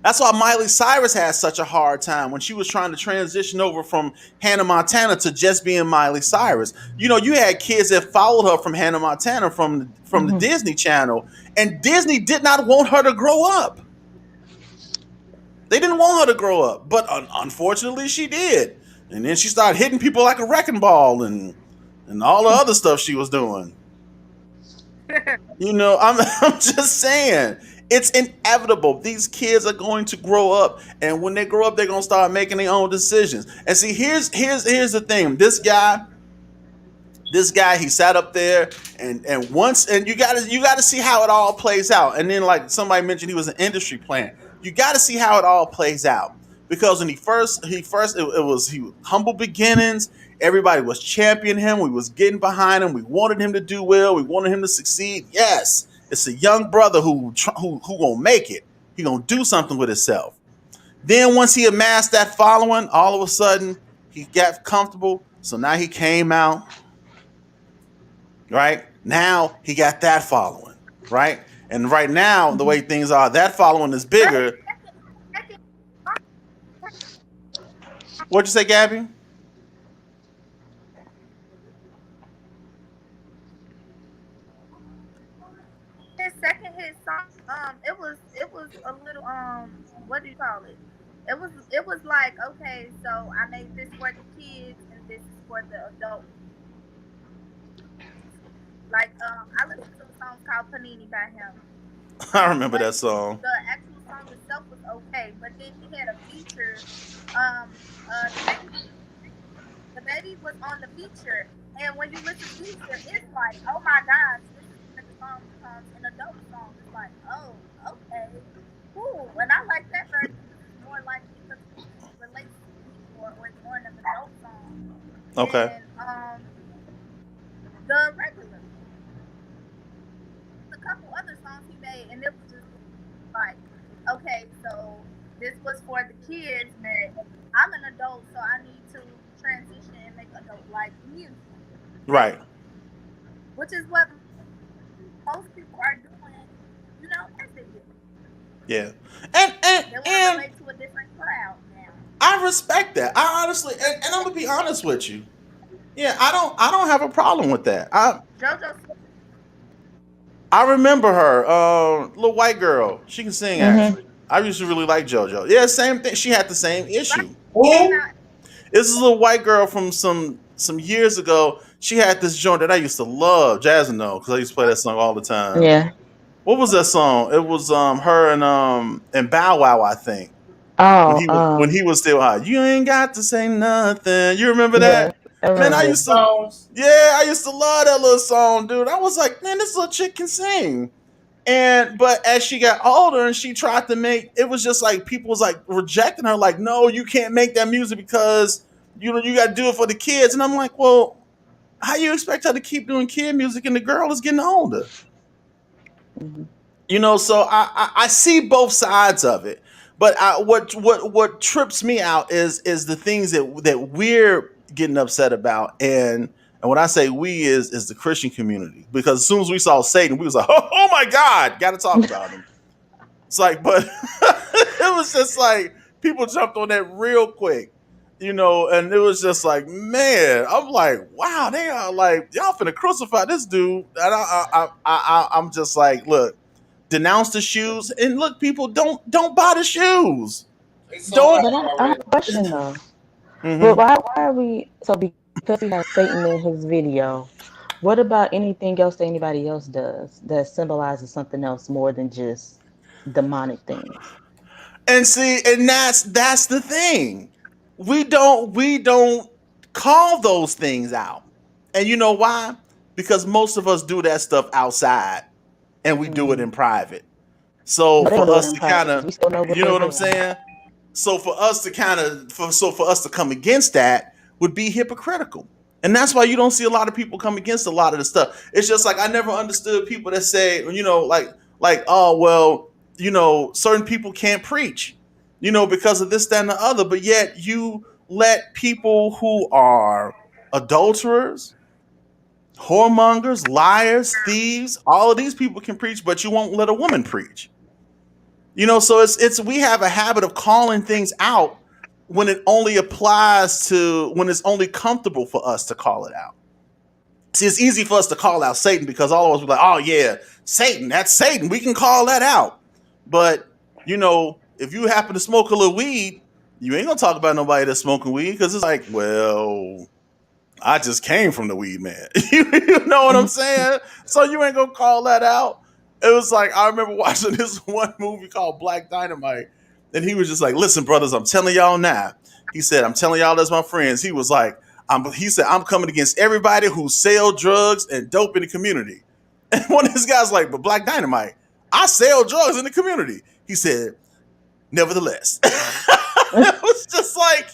That's why Miley Cyrus had such a hard time when she was trying to transition over from Hannah Montana to just being Miley Cyrus. You had kids that followed her from Hannah Montana from the Mm-hmm. Disney Channel, and Disney did not want her to grow up. They didn't want her to grow up, but unfortunately she did. And then she started hitting people like a wrecking ball and all the other stuff she was doing. I'm just saying. It's inevitable. These kids are going to grow up, and when they grow up, they're gonna start making their own decisions. And see, here's the thing. This guy, he sat up there, and you gotta see how it all plays out. And then, like somebody mentioned, he was an industry plant. You gotta see how it all plays out because when it was humble beginnings. Everybody was championing him. We was getting behind him. We wanted him to do well. We wanted him to succeed. Yes, it's a young brother who gonna make it. He gonna do something with himself. Then once he amassed that following, all of a sudden he got comfortable. So now he came out, right? Now he got that following, right? And right now, the way things are, that following is bigger. What'd you say, Gabby? His second hit song, it was a little what do you call it? It was like, okay, so I made this for the kids and this is for the adults. Like I listened to a song called Panini by him. I remember But that song. the actual song itself was okay, but then he had a feature. The baby, the baby was on the feature, and when you listen to the feature, it's like, oh my gosh, this is where the song becomes an adult song. It's like, oh, okay, cool. And I like that version because it's more like because it relates to people or it's more of an adult song Okay. than the regular. A couple other songs he made, and it was just like, okay, so this was for the kids, but I'm an adult, so I need to transition and make adult like music, Right. which is what most people are doing, as they get. Yeah. And and They want to and relate to a different crowd now. I respect that. I honestly, and I'm gonna be honest with you. Yeah, I don't have a problem with that. JoJo, I remember her, little white girl. She can sing actually. I used to really like JoJo. Yeah, same thing. She had the same right? issue. Came Who? out. This is a little white girl from some years ago. She had this joint that I used to love, Jazzino, because I used to play that song all the time. Yeah. What was that song? It was her and Bow Wow, I think. When Oh, he was still hot. You ain't got to say nothing. You remember yeah, that? I Man, I remember. used to Songs. yeah, I used to love that little song, dude. I was like, man, this little chick can sing. And but as she got older and she tried to make it was just like people was like rejecting her, like, no, you can't make that music because you gotta do it for the kids. And I'm like, well, how you expect her to keep doing kid music and the girl is getting older? Mhm. So I see both sides of it. But what trips me out is the things that we're getting upset about, and when I say we is the Christian community, because as soon as we saw Satan, we was like, oh my God, got to talk about him. It's like, but it was just like people jumped on that real quick, and it was just like, man, I'm like, wow, they are like, y'all finna crucify this dude, and I'm just like, look, denounce the shoes, and look, people don't buy the shoes. They sold Don't. But out I have already. a question though. But Hmm. why are we so because he has Satan in his video? What about anything else that anybody else does that symbolizes something else more than just demonic things? And see, and that's the thing. We don't call those things out. And you know why? Because most of us do that stuff outside and we do it in Mm. private. So No, they don't for do it us in to kind private because of, we still know what you know they're what I'm doing. saying? So for us to kind of, for us to come against that would be hypocritical. And that's why you don't see a lot of people come against a lot of the stuff. It's just like I never understood people that say, oh well, certain people can't preach, because of this, that, and the other. But yet you let people who are adulterers, whoremongers, liars, thieves, all of these people can preach, but you won't let a woman preach. So it's we have a habit of calling things out when it only applies to when it's only comfortable for us to call it out. See, it's easy for us to call out Satan because all of us were like, oh yeah, Satan, that's Satan. We can call that out. But if you happen to smoke a little weed, you ain't gonna talk about nobody that's smoking weed because it's like, well, I just came from the weed man. You know what I'm saying? So you ain't gonna call that out. It was like I remember watching this one movie called Black Dynamite, and he was just like, "Listen, brothers, I'm telling y'all now." He said, "I'm telling y'all as my friends." He was like, He said, "I'm coming against everybody who sell drugs and dope in the community." And one of his guys like, "But Black Dynamite, I sell drugs in the community." He said, "Nevertheless." It was just like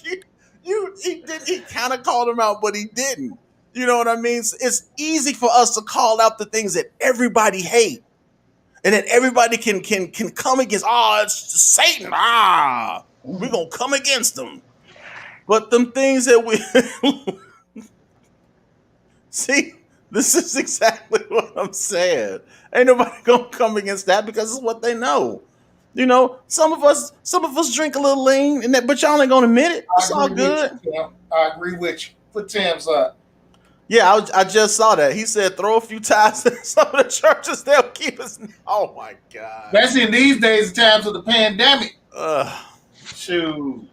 he kind of called him out, but he didn't. You know what I mean? It's easy for us to call out the things that everybody hate, and that everybody can come against. Oh, it's Satan. We're gonna come against them. But them things that we see, this is exactly what I'm saying. Ain't nobody gonna come against that because it's what they know. You know, some of us drink a little lean, and that, but y'all ain't gonna admit it. I It's all agree with good. you, Tim. I agree with you. Put Tim's up. Yeah, I just saw that. He said throw a few ties in some of the churches. They'll keep us. Oh my god. Especially in these days, in times of the pandemic. Uh, Shoot.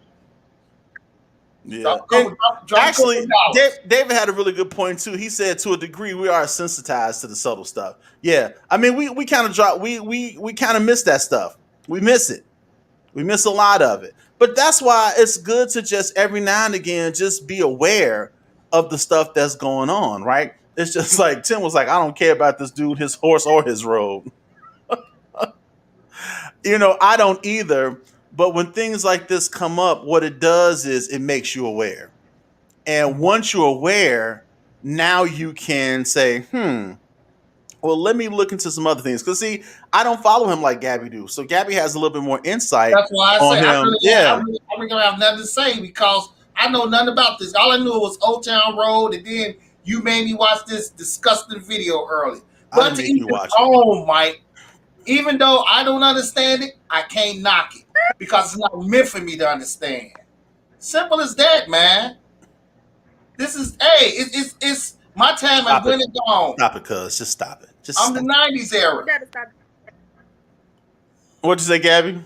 yeah. Drop a Actually, couple dollars. David had a really good point too. He said to a degree we are sensitized to the subtle stuff. Yeah, I mean we kind of drop we kind of miss that stuff. We miss it. We miss a lot of it. But that's why it's good to just every now and again just be aware of the stuff that's going on, right? It's just like Tim was like, I don't care about this dude, his horse, or his robe. You know, I don't either. But when things like this come up, what it does is it makes you aware. And once you're aware, now you can say, well, let me look into some other things. Because see, I don't follow him like Gabby do. So Gabby has a little bit more insight That's why I on say him. I really don't have nothing to say because I know nothing about this. All I knew was Old Town Road, and then you made me watch this disgusting video early. I But didn't to make each you his watch it. own, Mike. Even though I don't understand it, I can't knock it because it's not meant for me to understand. Simple as that, man. This is it's my time Stop has been it. gone. Stop it, cuz. Just stop it. Just I'm stop. the '90s You era. better stop. What'd you say, Gabby?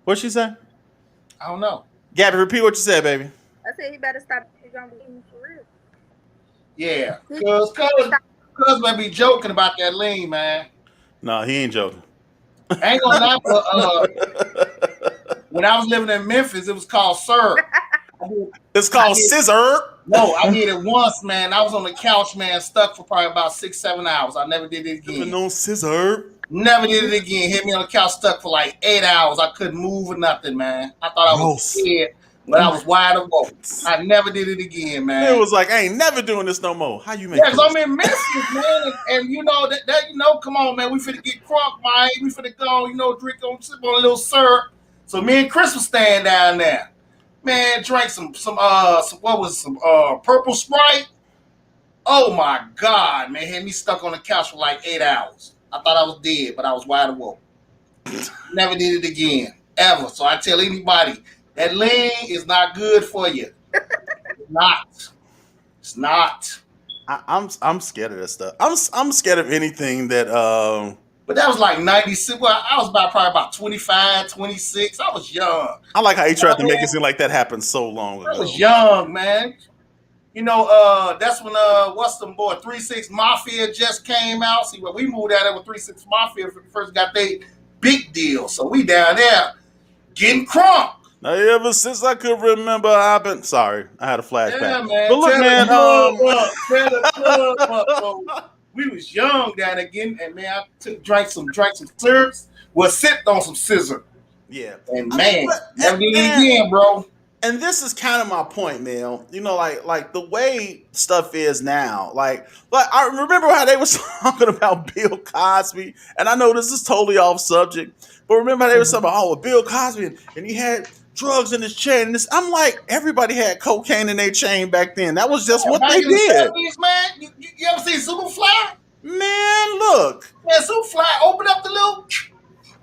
What'd she say? I don't know. Gabby, repeat what you said, baby. I said he better stop. He's gonna be eating for real. Yeah, He cuz might be joking about that lean, man. No, he ain't joking. I ain't gonna lie, but when I was living in Memphis, it was called syrup. It's called scissor. No, I did it once, man. I was on the couch, man, stuck for probably about 6-7 hours. I never did it again. No scissor. Never did it again. Hit me on the couch, stuck for like 8 hours. I couldn't move or nothing, man. I thought I was dead, but I was wide awake. I never did it again, man. It was like, I ain't never doing this no more. How you make Yeah, because I'm in Memphis, man, and you know that you know, come on, man, we finna get crunk, man. We finna go, you know, sip on a little syrup. So me and Chris was staying down there, man. Drank some purple Sprite. Oh my God, man, had me stuck on the couch for like 8 hours. I thought I was dead, but I was wide awake. Never did it again, ever. So I tell anybody that lean is not good for you. It's not. It's not. I'm scared of that stuff. I'm scared of anything that But that was like 96. Well, I was probably about 25, 26. I was young. I like how he tried to make it seem like that happened so long ago. I was young, man. You know, that's when what's the boy 3-6 Mafia just came out. See, when we moved out there with 3-6 Mafia first got their big deal. So we down there getting crunk. Now, ever since I could remember, I've been sorry. I had a flashback. Yeah, man. But look, man, Tell the club up, bro. We was young down again, and man, I drank some syrups. Was sipped on some scissor. Yeah, And man, never did it again, bro. And this is kind of my point, man. You know, like the way stuff is now. Like I remember how they was talking about Bill Cosby, and I know this is totally off subject, but remember how they was talking about Bill Cosby, and he had drugs in his chain. And I'm like, everybody had cocaine in their chain back then. That was just what they in the did. 70s, man. You ever see Superfly? Man, look. Man, Superfly opened up the little.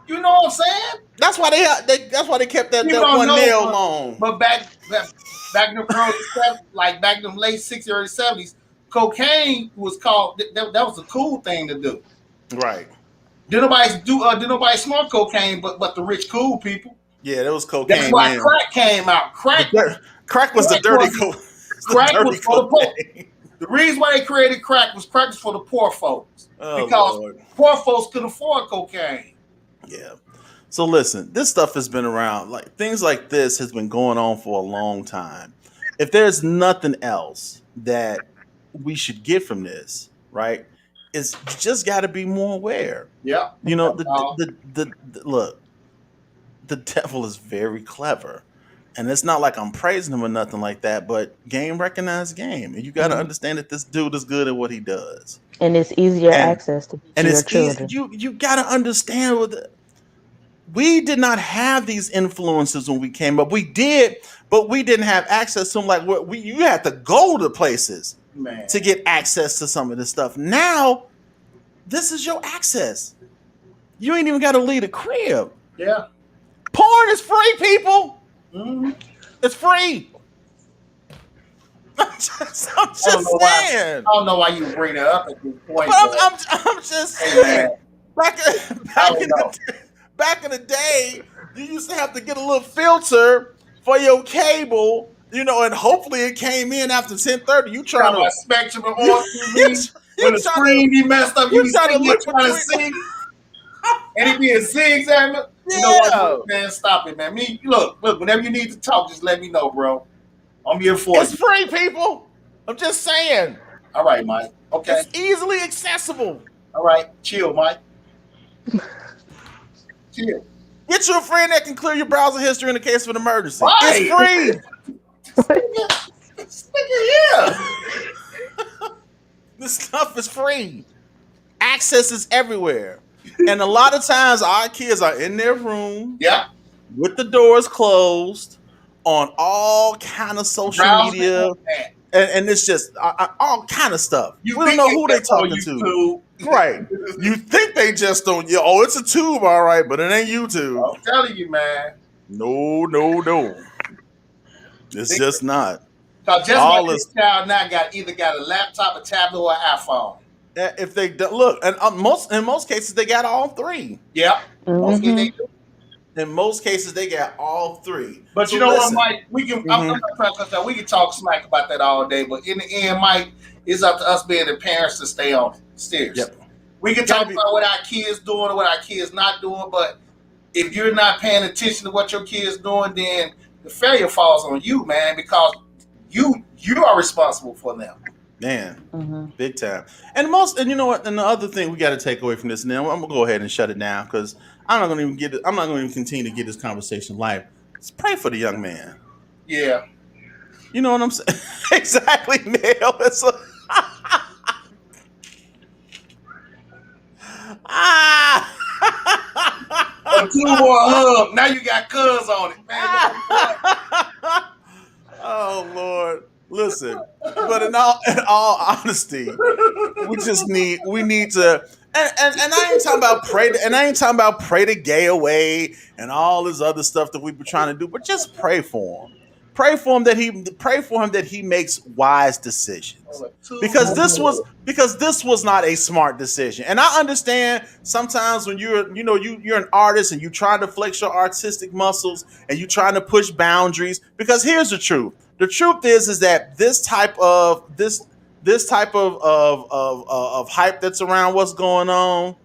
You know what I'm saying? That's why that's why they kept that one nail long. But back in the early 70s, like back in the late 60s, early 70s, cocaine was called. That was a cool thing to do. Right. Did nobody smoke cocaine, but the rich cool people. Yeah, there was cocaine. That's why crack came out. Crack was the dirty cocaine. Crack was for the poor. The reason why they created crack was for the poor folks. Because Lord. Poor folks couldn't afford cocaine. Yeah. So listen, this stuff has been around. Like things like this has been going on for a long time. If there's nothing else that we should get from this, right? Is you just got to be more aware. Yeah. You know, the look. the devil is very clever. And it's not like I'm praising him or nothing like that, but game recognized game. And you got to Mhm. understand that this dude is good at what he does. And it's easier And access to and your it's easy. children. You got to understand we did not have these influences when we came up. We did, but we didn't have access to them like what we you had to go to places Man. to get access to some of this stuff. Now, this is your access. You ain't even got to leave the crib. Yeah. Porn is free, people. Mm-hmm. It's free. I'm just I don't know why. saying. I don't know why you bring that up at this point. But I'm just Hey, saying. man. Back, I don't know. back in the day, you used to have to get a little filter for your cable, and hopefully it came in after 10:30. You trying Talking about to Spectrum or you, TV. you When the trying screen be messed up, you you be trying to sitting there look trying to between. see, and it be a zigzag. You know Yeah. what, man? Stop it, man. Look. Whenever you need to talk, just let me know, bro. I'm here for It's you. free, people. I'm just saying. All right, Mike. Okay. It's easily accessible. All right. Chill, Mike. Chill. Get you a friend that can clear your browser history in the case of an emergency. Right. It's free. This nigga here. This stuff is free. Access is everywhere. And a lot of times our kids are in their room Yeah. with the doors closed on all kind of social Browsing, media. man. And it's just all kind of stuff. You We don't think know who they it's on talking to. YouTube. Right. You think they just don't, it's a tube, all right, but it ain't YouTube. I'm telling you, man. No. It's just not. Cause just All like this child now either got a laptop, a tablet, or an iPhone. If they look, and in most cases they got all three. Yep. Most cases they do. In most cases they got all three. But So you know listen, what, Mike? We can. I'm not trying to say we can talk smack about that all day, but in the end, Mike, it's up to us being the parents to stay on it. Seriously. Yep. We can Gotta talk about what our kids doing or what our kids not doing, but if you're not paying attention to what your kids doing, then the failure falls on you, man, because you are responsible for them. Man, big time. And you know what? And the other thing we got to take away from this, and then I'm gonna go ahead and shut it down because I'm not gonna even continue to get this conversation live. Let's pray for the young man. Yeah. You know what I'm saying? Exactly, Neil. It's a A 2 more hug. Now you got cuz on it, man. Oh Lord. Listen, but in all honesty, we need to and I ain't talking about pray the gay away and all this other stuff that we've been trying to do, but just pray for him. Pray for him that he makes wise decisions. Because this was not a smart decision. And I understand sometimes when you're an artist and you trying to flex your artistic muscles and you trying to push boundaries, because here's the truth. The truth is that this type of hype that's around what's going on,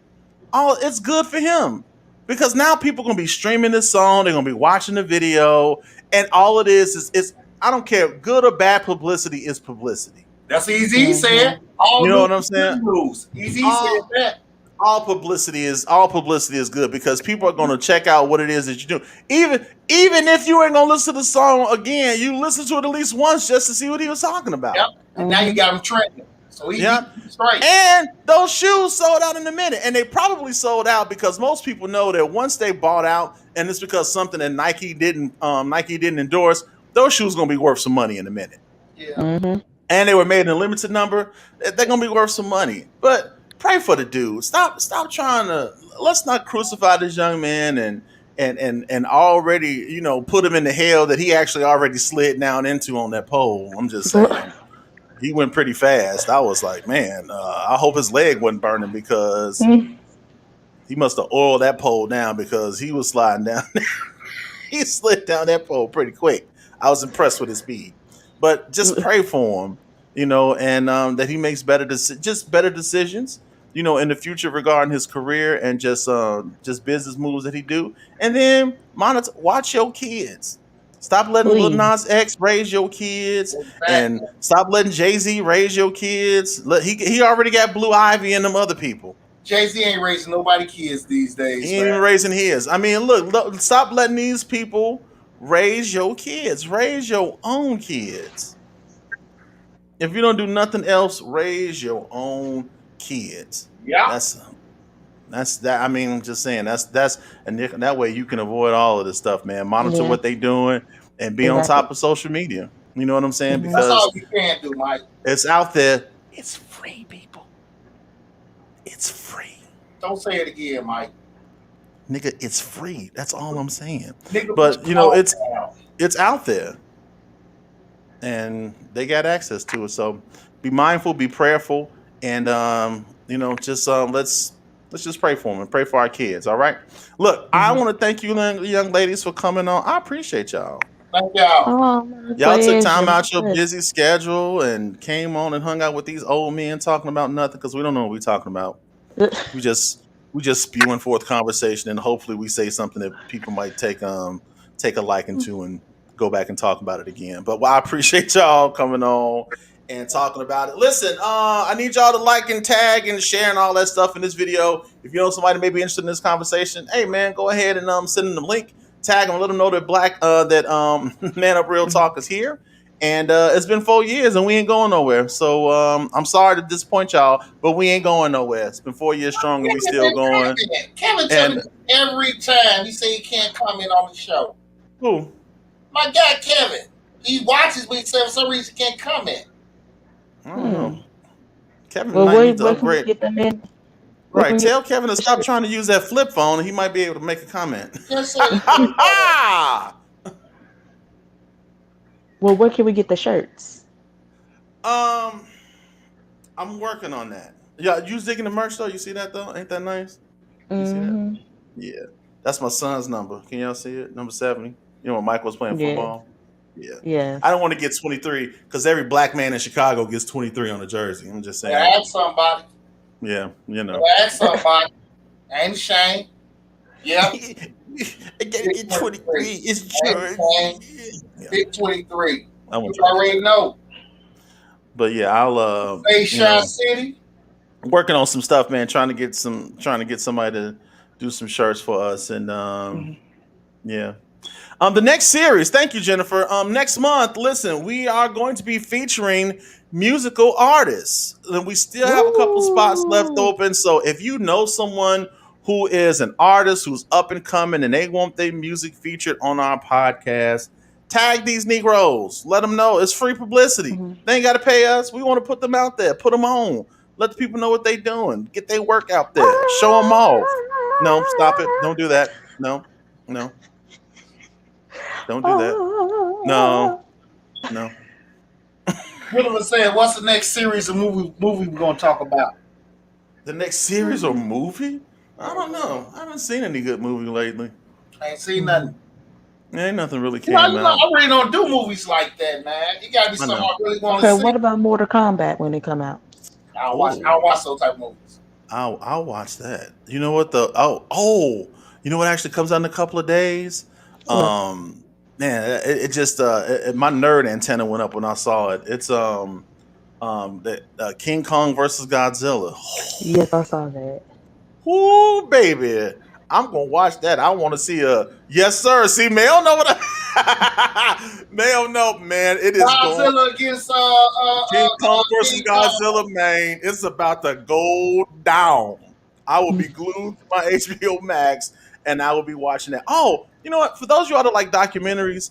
it's good for him. Because now people are gonna be streaming this song, they're gonna be watching the video, and all it is I don't care, good or bad publicity is publicity. That's easy said. You know what I'm saying? Easy said that. All publicity is good because people are going to check out what it is that you do. Even if you ain't going to listen to the song again, you listen to it at least once just to see what he was talking about. Yep. And now you got him trending. So he's straight. And those shoes sold out in a minute. And they probably sold out because most people know that once they bought out, and it's because something that Nike didn't endorse, those shoes going to be worth some money in a minute. Yeah. And they were made in a limited number. They're going to be worth some money. But pray for the dude. Stop trying to. Let's not crucify this young man and already put him in the hell that he actually already slid down into on that pole. I'm just saying, he went pretty fast. I was like, man, I hope his leg wasn't burning because he must have oiled that pole down because he was sliding down. He slid down that pole pretty quick. I was impressed with his speed. But just pray for him, and that he makes better decisions, in the future regarding his career and just business moves that he do. And then watch your kids. Stop letting Lil Nas X raise your kids, and stop letting Jay-Z raise your kids. He already got Blue Ivy and them other people. Jay-Z ain't raising nobody kids these days, He ain't even man. raising his. I mean, look, stop letting these people raise your kids. Raise your own kids. If you don't do nothing else, raise your own kids. Yeah. That's that. I mean, I'm just saying and that way you can avoid all of this stuff, man. Monitor Yeah, what they doing and be on exactly. top of social media. You know what I'm saying? Hmm. That's all Because you can do, Mike. it's out there. It's free, people. It's free. Don't say it again, Mike. Nigga, it's free. That's all I'm saying. Nigga, put But your phone down. it's out there. And they got access to it. So be mindful, be prayerful, and just let's just pray for them and pray for our kids. All right. Look, I Hmm. want to thank you, young ladies, for coming on. I appreciate y'all. Thank y'all. Oh, my Y'all took time pleasure. My out your busy schedule and came on and hung out with these old men talking about nothing because we don't know what we're talking about. pleasure. We just spewing forth conversation and hopefully we say something that people might take a liking to and go back and talk about it again. But I appreciate y'all coming on and talking about it. Listen, I need y'all to like and tag and share and all that stuff in this video. If you know somebody may be interested in this conversation, hey man, go ahead and send them the link, tag them, let them know that Man Up Real Talk is here. And it's been 4 years and we ain't going nowhere. So I'm sorry to disappoint y'all, but we ain't going nowhere. It's been 4 years strong and we still going. Kevin tell me And every time he say he can't comment on the show. who? My guy Kevin, he watches, but he said for some reason he can't comment. I don't know. Kevin Well, might need to where can we upgrade. get them in? Where Right. can we Tell Kevin to stop trying to use that flip phone and he might be able to make a comment. Just say he can't comment. Well, where can we get the shirts? um, I'm working on that. Yeah, you digging the merch though? You see that though? Ain't that nice? You see that? Hmm. Yeah. That's my son's number. Can y'all see it? Number 70. You know when Mike was playing Yeah. football? Yeah. I Yes. don't want to get 23 because every black man in Chicago gets 23 on a jersey. I'm just saying. Ask somebody. Yeah, you know. Ask somebody. Ain't ashamed. Yep. I gotta get 23. It's Ain't ashamed. Yeah. Big 23. I want You already know. But yeah, I'll Say Shine City. working on some stuff, man. Trying to get somebody to do some shirts for us, and Mhm. yeah. The next series, thank you, Jennifer. Next month, listen, we are going to be featuring musical artists, and we still have a couple spots left Ooh. open. So if you know someone who is an artist who's up and coming, and they want their music featured on our podcast, tag these Negroes. Let them know it's free publicity. Mhm. They ain't got to pay us. We want to put them out there, put them on, let the people know what they doing, get their work out there, show them off. No, stop it. Don't do that. No, no. Don't do that. No, no. Gentleman said, "What's the next series of movie we're gonna talk about?" The next series or movie? I don't know. I haven't seen any good movie lately. I ain't seen nothing. Ain't nothing really You know, came out. I really don't do movies like that, man. It gotta be I something know. I really want Okay, to see. what about Mortal Kombat when it come out? I don't Oh, watch those type of movies. I'll watch that. You know what you know what actually comes out in a couple of days? What? Man, it just my nerd antenna went up when I saw it. It's the King Kong versus Godzilla. Yes, I saw that. Ooh, baby. I'm gonna watch that. I want to see a yes, sir. See, Mel know what Mel know, man. It is going Godzilla against King Kong versus King Godzilla, Kong. man. It's about to go down. I will be Mm. glued to my HBO Max and I will be watching that. Oh, you know what? For those of y'all that like documentaries,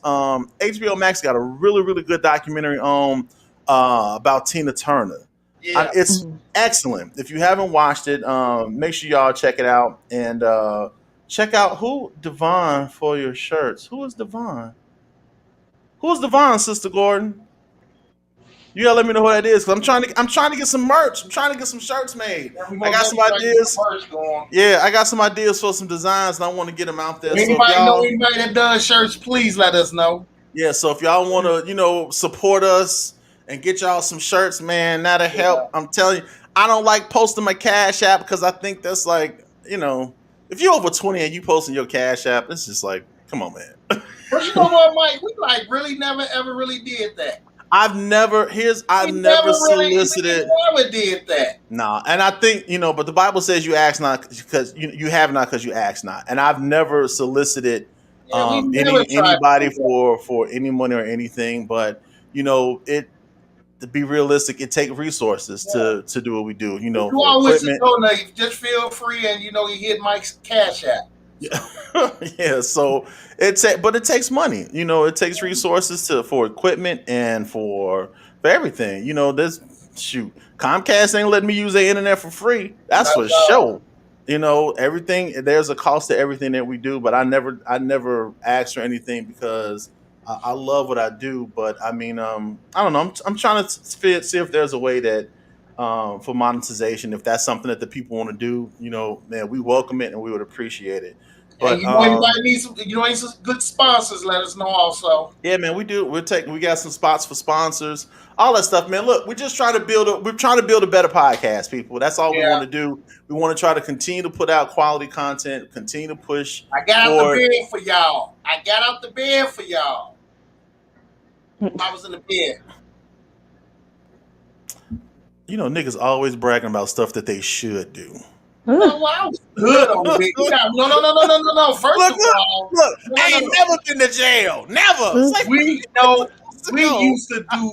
HBO Max got a really, really good documentary on about Tina Turner. Yeah. It's Mhm. excellent. If you haven't watched it, make sure y'all check it out and check out who Devon for your shirts. Who is Devon? Who's Devon, Sister Gordon? You gotta let me know who that is because I'm trying to get some merch. I'm trying to get some shirts made. Yeah, we I most got some definitely try to get some ideas. merch going. Yeah, I got some ideas for some designs and I want to get them out there. So if Anybody know y'all, anybody that does shirts, please let us know. yeah, so if y'all want to, support us and get y'all some shirts, man, that'll Yeah. help. I'm telling you, I don't like posting my Cash App because I think that's like, if you're over 20 and you posting your Cash App, it's just like, come on, man. But you know what, Mike? We like really never ever really did that. I've We never we solicited. never did that. Nah, and I think but the Bible says you ask not because you have not because you ask not, and I've never solicited Yeah, we never tried to anybody do that. for any money or anything, but it to be realistic, it takes resources Yeah. to do what we do. If you For all wish to equipment. donate, just feel free and you hit Mike's cash app. Yeah, yeah. So but it takes money. It takes resources for equipment and for everything. This shoot, Comcast ain't letting me use their internet for free. That's Not for at all. sure. Everything there's a cost to everything that we do, but I never ask for anything because I love what I do. But I mean, I don't know. I'm trying to see if there's a way that for monetization, if that's something that the people want to do, man, we welcome it and we would appreciate it. And But anybody needs some good sponsors, let us know also. yeah, man, we do. We got some spots for sponsors, all that stuff, man. Look, we're trying to build a better podcast, people. That's all we Yeah. want to do. We want to try to continue to put out quality content, continue to push I got out for the bed for y'all. I was in the bed. niggas always bragging about stuff that they should do. No, well, I was good on the bed. No. First Look, of all, look, no, I ain't no. never been to jail. Never. It's like We used to do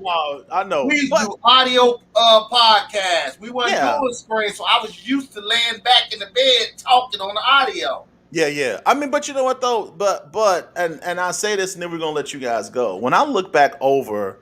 Wow, I know. we used But to do audio podcasts. We weren't yeah. doing screen, so I was used to laying back in the bed talking on the audio. Yeah. I mean, but you know what though? But and I say this, and then we're gonna let you guys go. When I look back over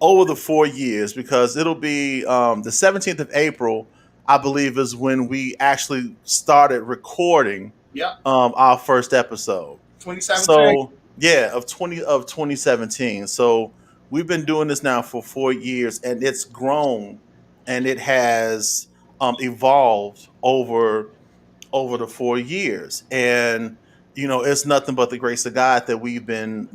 the 4 years, because it'll be the 17th of April, I believe, is when we actually started recording Yep, our first episode. 2017. So yeah, of 2017. So we've been doing this now for 4 years, and it's grown, and it has evolved over the 4 years. And it's nothing but the grace of God that we've been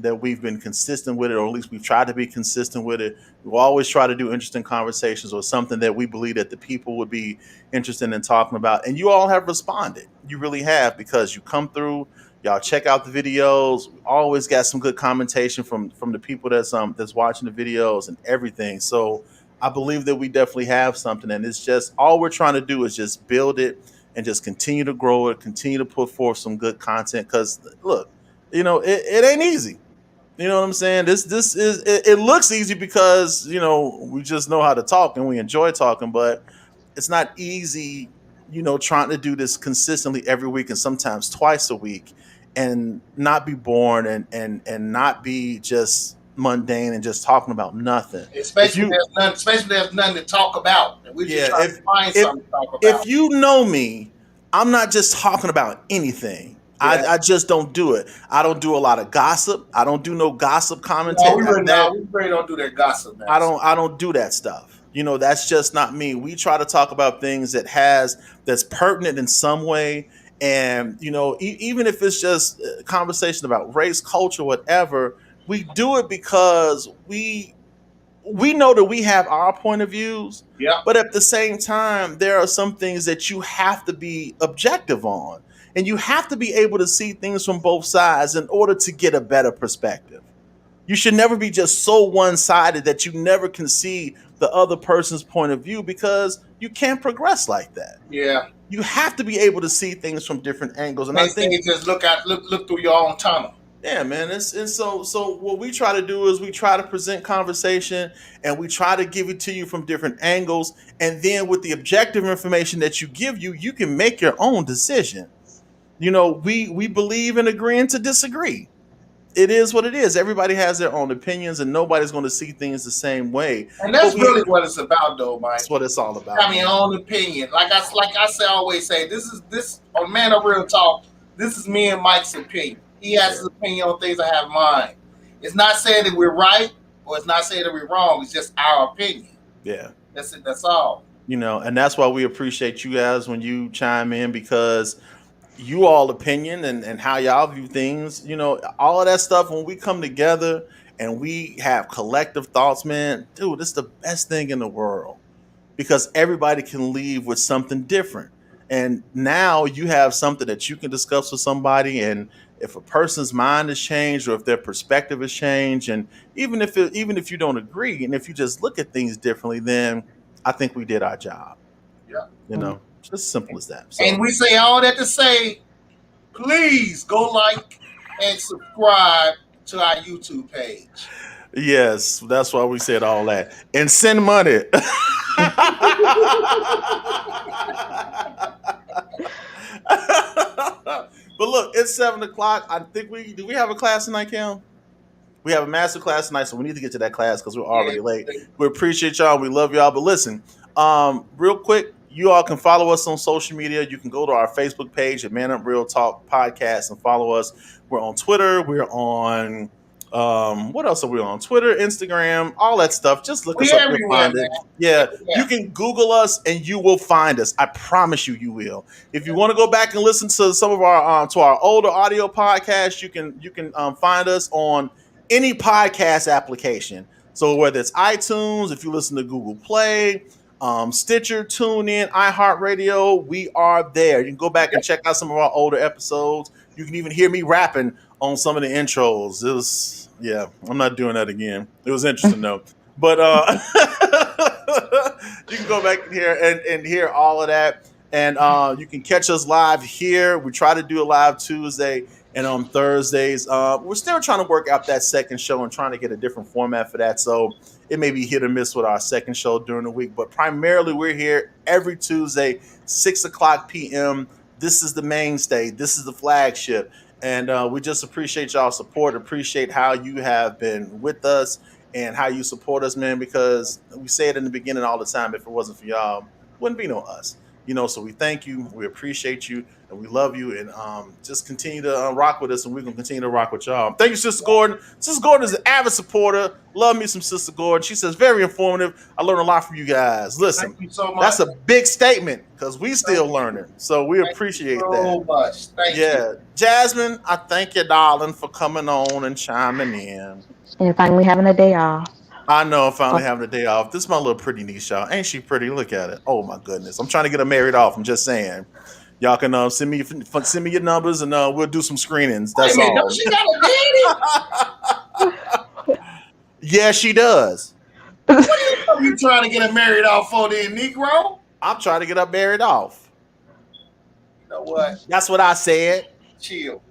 consistent with it, or at least we've tried to be consistent with it. We always try to do interesting conversations or something that we believe that the people would be interested in talking about. And you all have responded. You really have, because you come through, y'all check out the videos. We always got some good commentation from the people that's watching the videos and everything. So I believe that we definitely have something, and it's just all we're trying to do is just build it and just continue to grow it, continue to put forth some good content. Because look, it ain't easy. You know what I'm saying? It looks easy because we just know how to talk and we enjoy talking, but it's not easy. Trying to do this consistently every week and sometimes twice a week, and not be bored and not be just mundane and just talking about nothing. Especially there's nothing to talk about. And we just trying to find something to talk about. If you know me, I'm not just talking about anything. Yeah. I just don't do it. I don't do a lot of gossip. I don't do no gossip commentary. we really don't do that gossip, man. I don't do that stuff. That's just not me. We try to talk about things that's pertinent in some way. And, even if it's just a conversation about race, culture, whatever, we do it because we know that we have our point of views. Yeah. But at the same time, there are some things that you have to be objective on, and you have to be able to see things from both sides in order to get a better perspective. You should never be just so one-sided that you never can see the other person's point of view, because you can't progress like that. Yeah. You have to be able to see things from different angles. And I I think think just look through your own tunnel. yeah, man. And so what we try to do is we try to present conversation, and we try to give it to you from different angles. And then with the objective information that you can make your own decision. We believe in agreeing to disagree. It is what it is. Everybody has their own opinions, and nobody's going to see things the same way. And that's really what it's about, though, Mike. That's what it's all about. I mean, your own opinion. Like I always say, this on ManUP Real Talk. This is me and Mike's opinion. He has his opinion on things. I have mine. It's not saying that we're right, or it's not saying that we're wrong. It's just our opinion. Yeah, that's it. That's all. And that's why we appreciate you guys when you chime in, because you all opinion and how y'all view things, all of that stuff, when we come together and we have collective thoughts, man, dude, it's the best thing in the world, because everybody can leave with something different. And now you have something that you can discuss with somebody, and if a person's mind has changed or if their perspective has changed, and even if you don't agree, and if you just look at things differently, then I think we did our job. Yeah. You know, just simple as that. And So we say all that to say, please go like and subscribe to our YouTube page. yes, that's why we said all that, and send money. But look, it's 7 o'clock. I think we have a class tonight, Cam? We have a master class tonight, so we need to get to that class because we're Yeah. already late. We appreciate y'all. We love y'all. But listen, real quick, you all can follow us on social media. You can go to our Facebook page at Man Up Real Talk Podcast and follow us. We're on Twitter. We're on what else are we on? Twitter, Instagram, all that stuff. Just look us We up. You'll everywhere, find man. it. Yeah, Yeah. you can Google us and you will find us. I promise you, you will. If you want to go back and listen to some of our to our older audio podcasts, you can find us on any podcast application. So whether it's iTunes, if you listen to Google Play, Stitcher, TuneIn, iHeartRadio, we are there. You can go back and check out some of our older episodes. You can even hear me rapping on some of the intros. It was, yeah, I'm not doing that again. It was interesting though. But you can go back here and hear all of that. And you can catch us live here. We try to do a live Tuesday and on Thursdays. We're still trying to work out that second show and trying to get a different format for that. So it may be hit or miss with our second show during the week. But primarily, we're here every Tuesday, 6 o'clock p.m. This is the mainstay. This is the flagship. And we just appreciate y'all's support, appreciate how you have been with us and how you support us, man, because we say it in the beginning all the time. If it wasn't for y'all, wouldn't be no us. You know, so we thank you, we appreciate you, and we love you, and just continue to rock with us, and we're going to continue to rock with y'all. Thank you, Sister Gordon. Sister Gordon is an avid supporter. Love me some Sister Gordon. She says, very informative. I learned a lot from you guys. Listen, Thank you so much. that's a big statement because we still learning, so we appreciate so that. much. Thank you. Jasmine, I thank you, darling, for coming on and chiming in. And finally having a day off. I know I'm finally having a day off. This is my little pretty niece, y'all. Ain't she pretty? Look at it. Oh my goodness. I'm trying to get her married off. I'm just saying. Y'all can send me your numbers and we'll do some screenings. That's all. Don't she got a daddy? Yeah, she does. What are you trying to get her married off for, then, Negro? I'm trying to get her married off. You know what? That's what I said. Chill.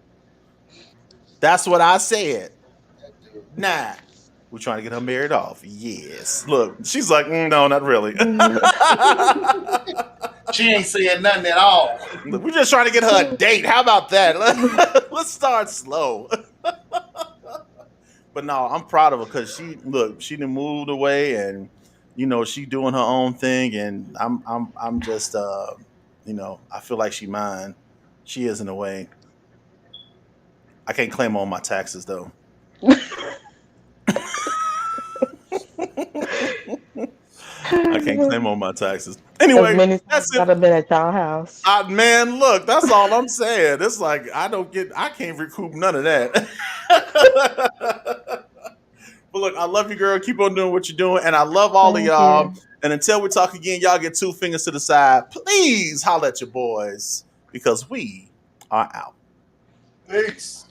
That's what I said. Nah. We're trying to get her married off. Yes. Look, she's like, no, not really. She ain't saying nothing at all. We're just trying to get her a date. How about that? Let's start slow. But no, I'm proud of her because she done moved away, and she doing her own thing, and I'm just I feel like she mine. She is in a way. I can't claim her on my taxes though. I can't claim on my taxes. Anyway, that's it. I've been at y'all house. Man, look, that's all I'm saying. It's like I can't recoup none of that. But look, I love you, girl. Keep on doing what you're doing, and I love all of y'all. And until we talk again, y'all get 2 fingers to the side. Please holler at your boys because we are out. Peace.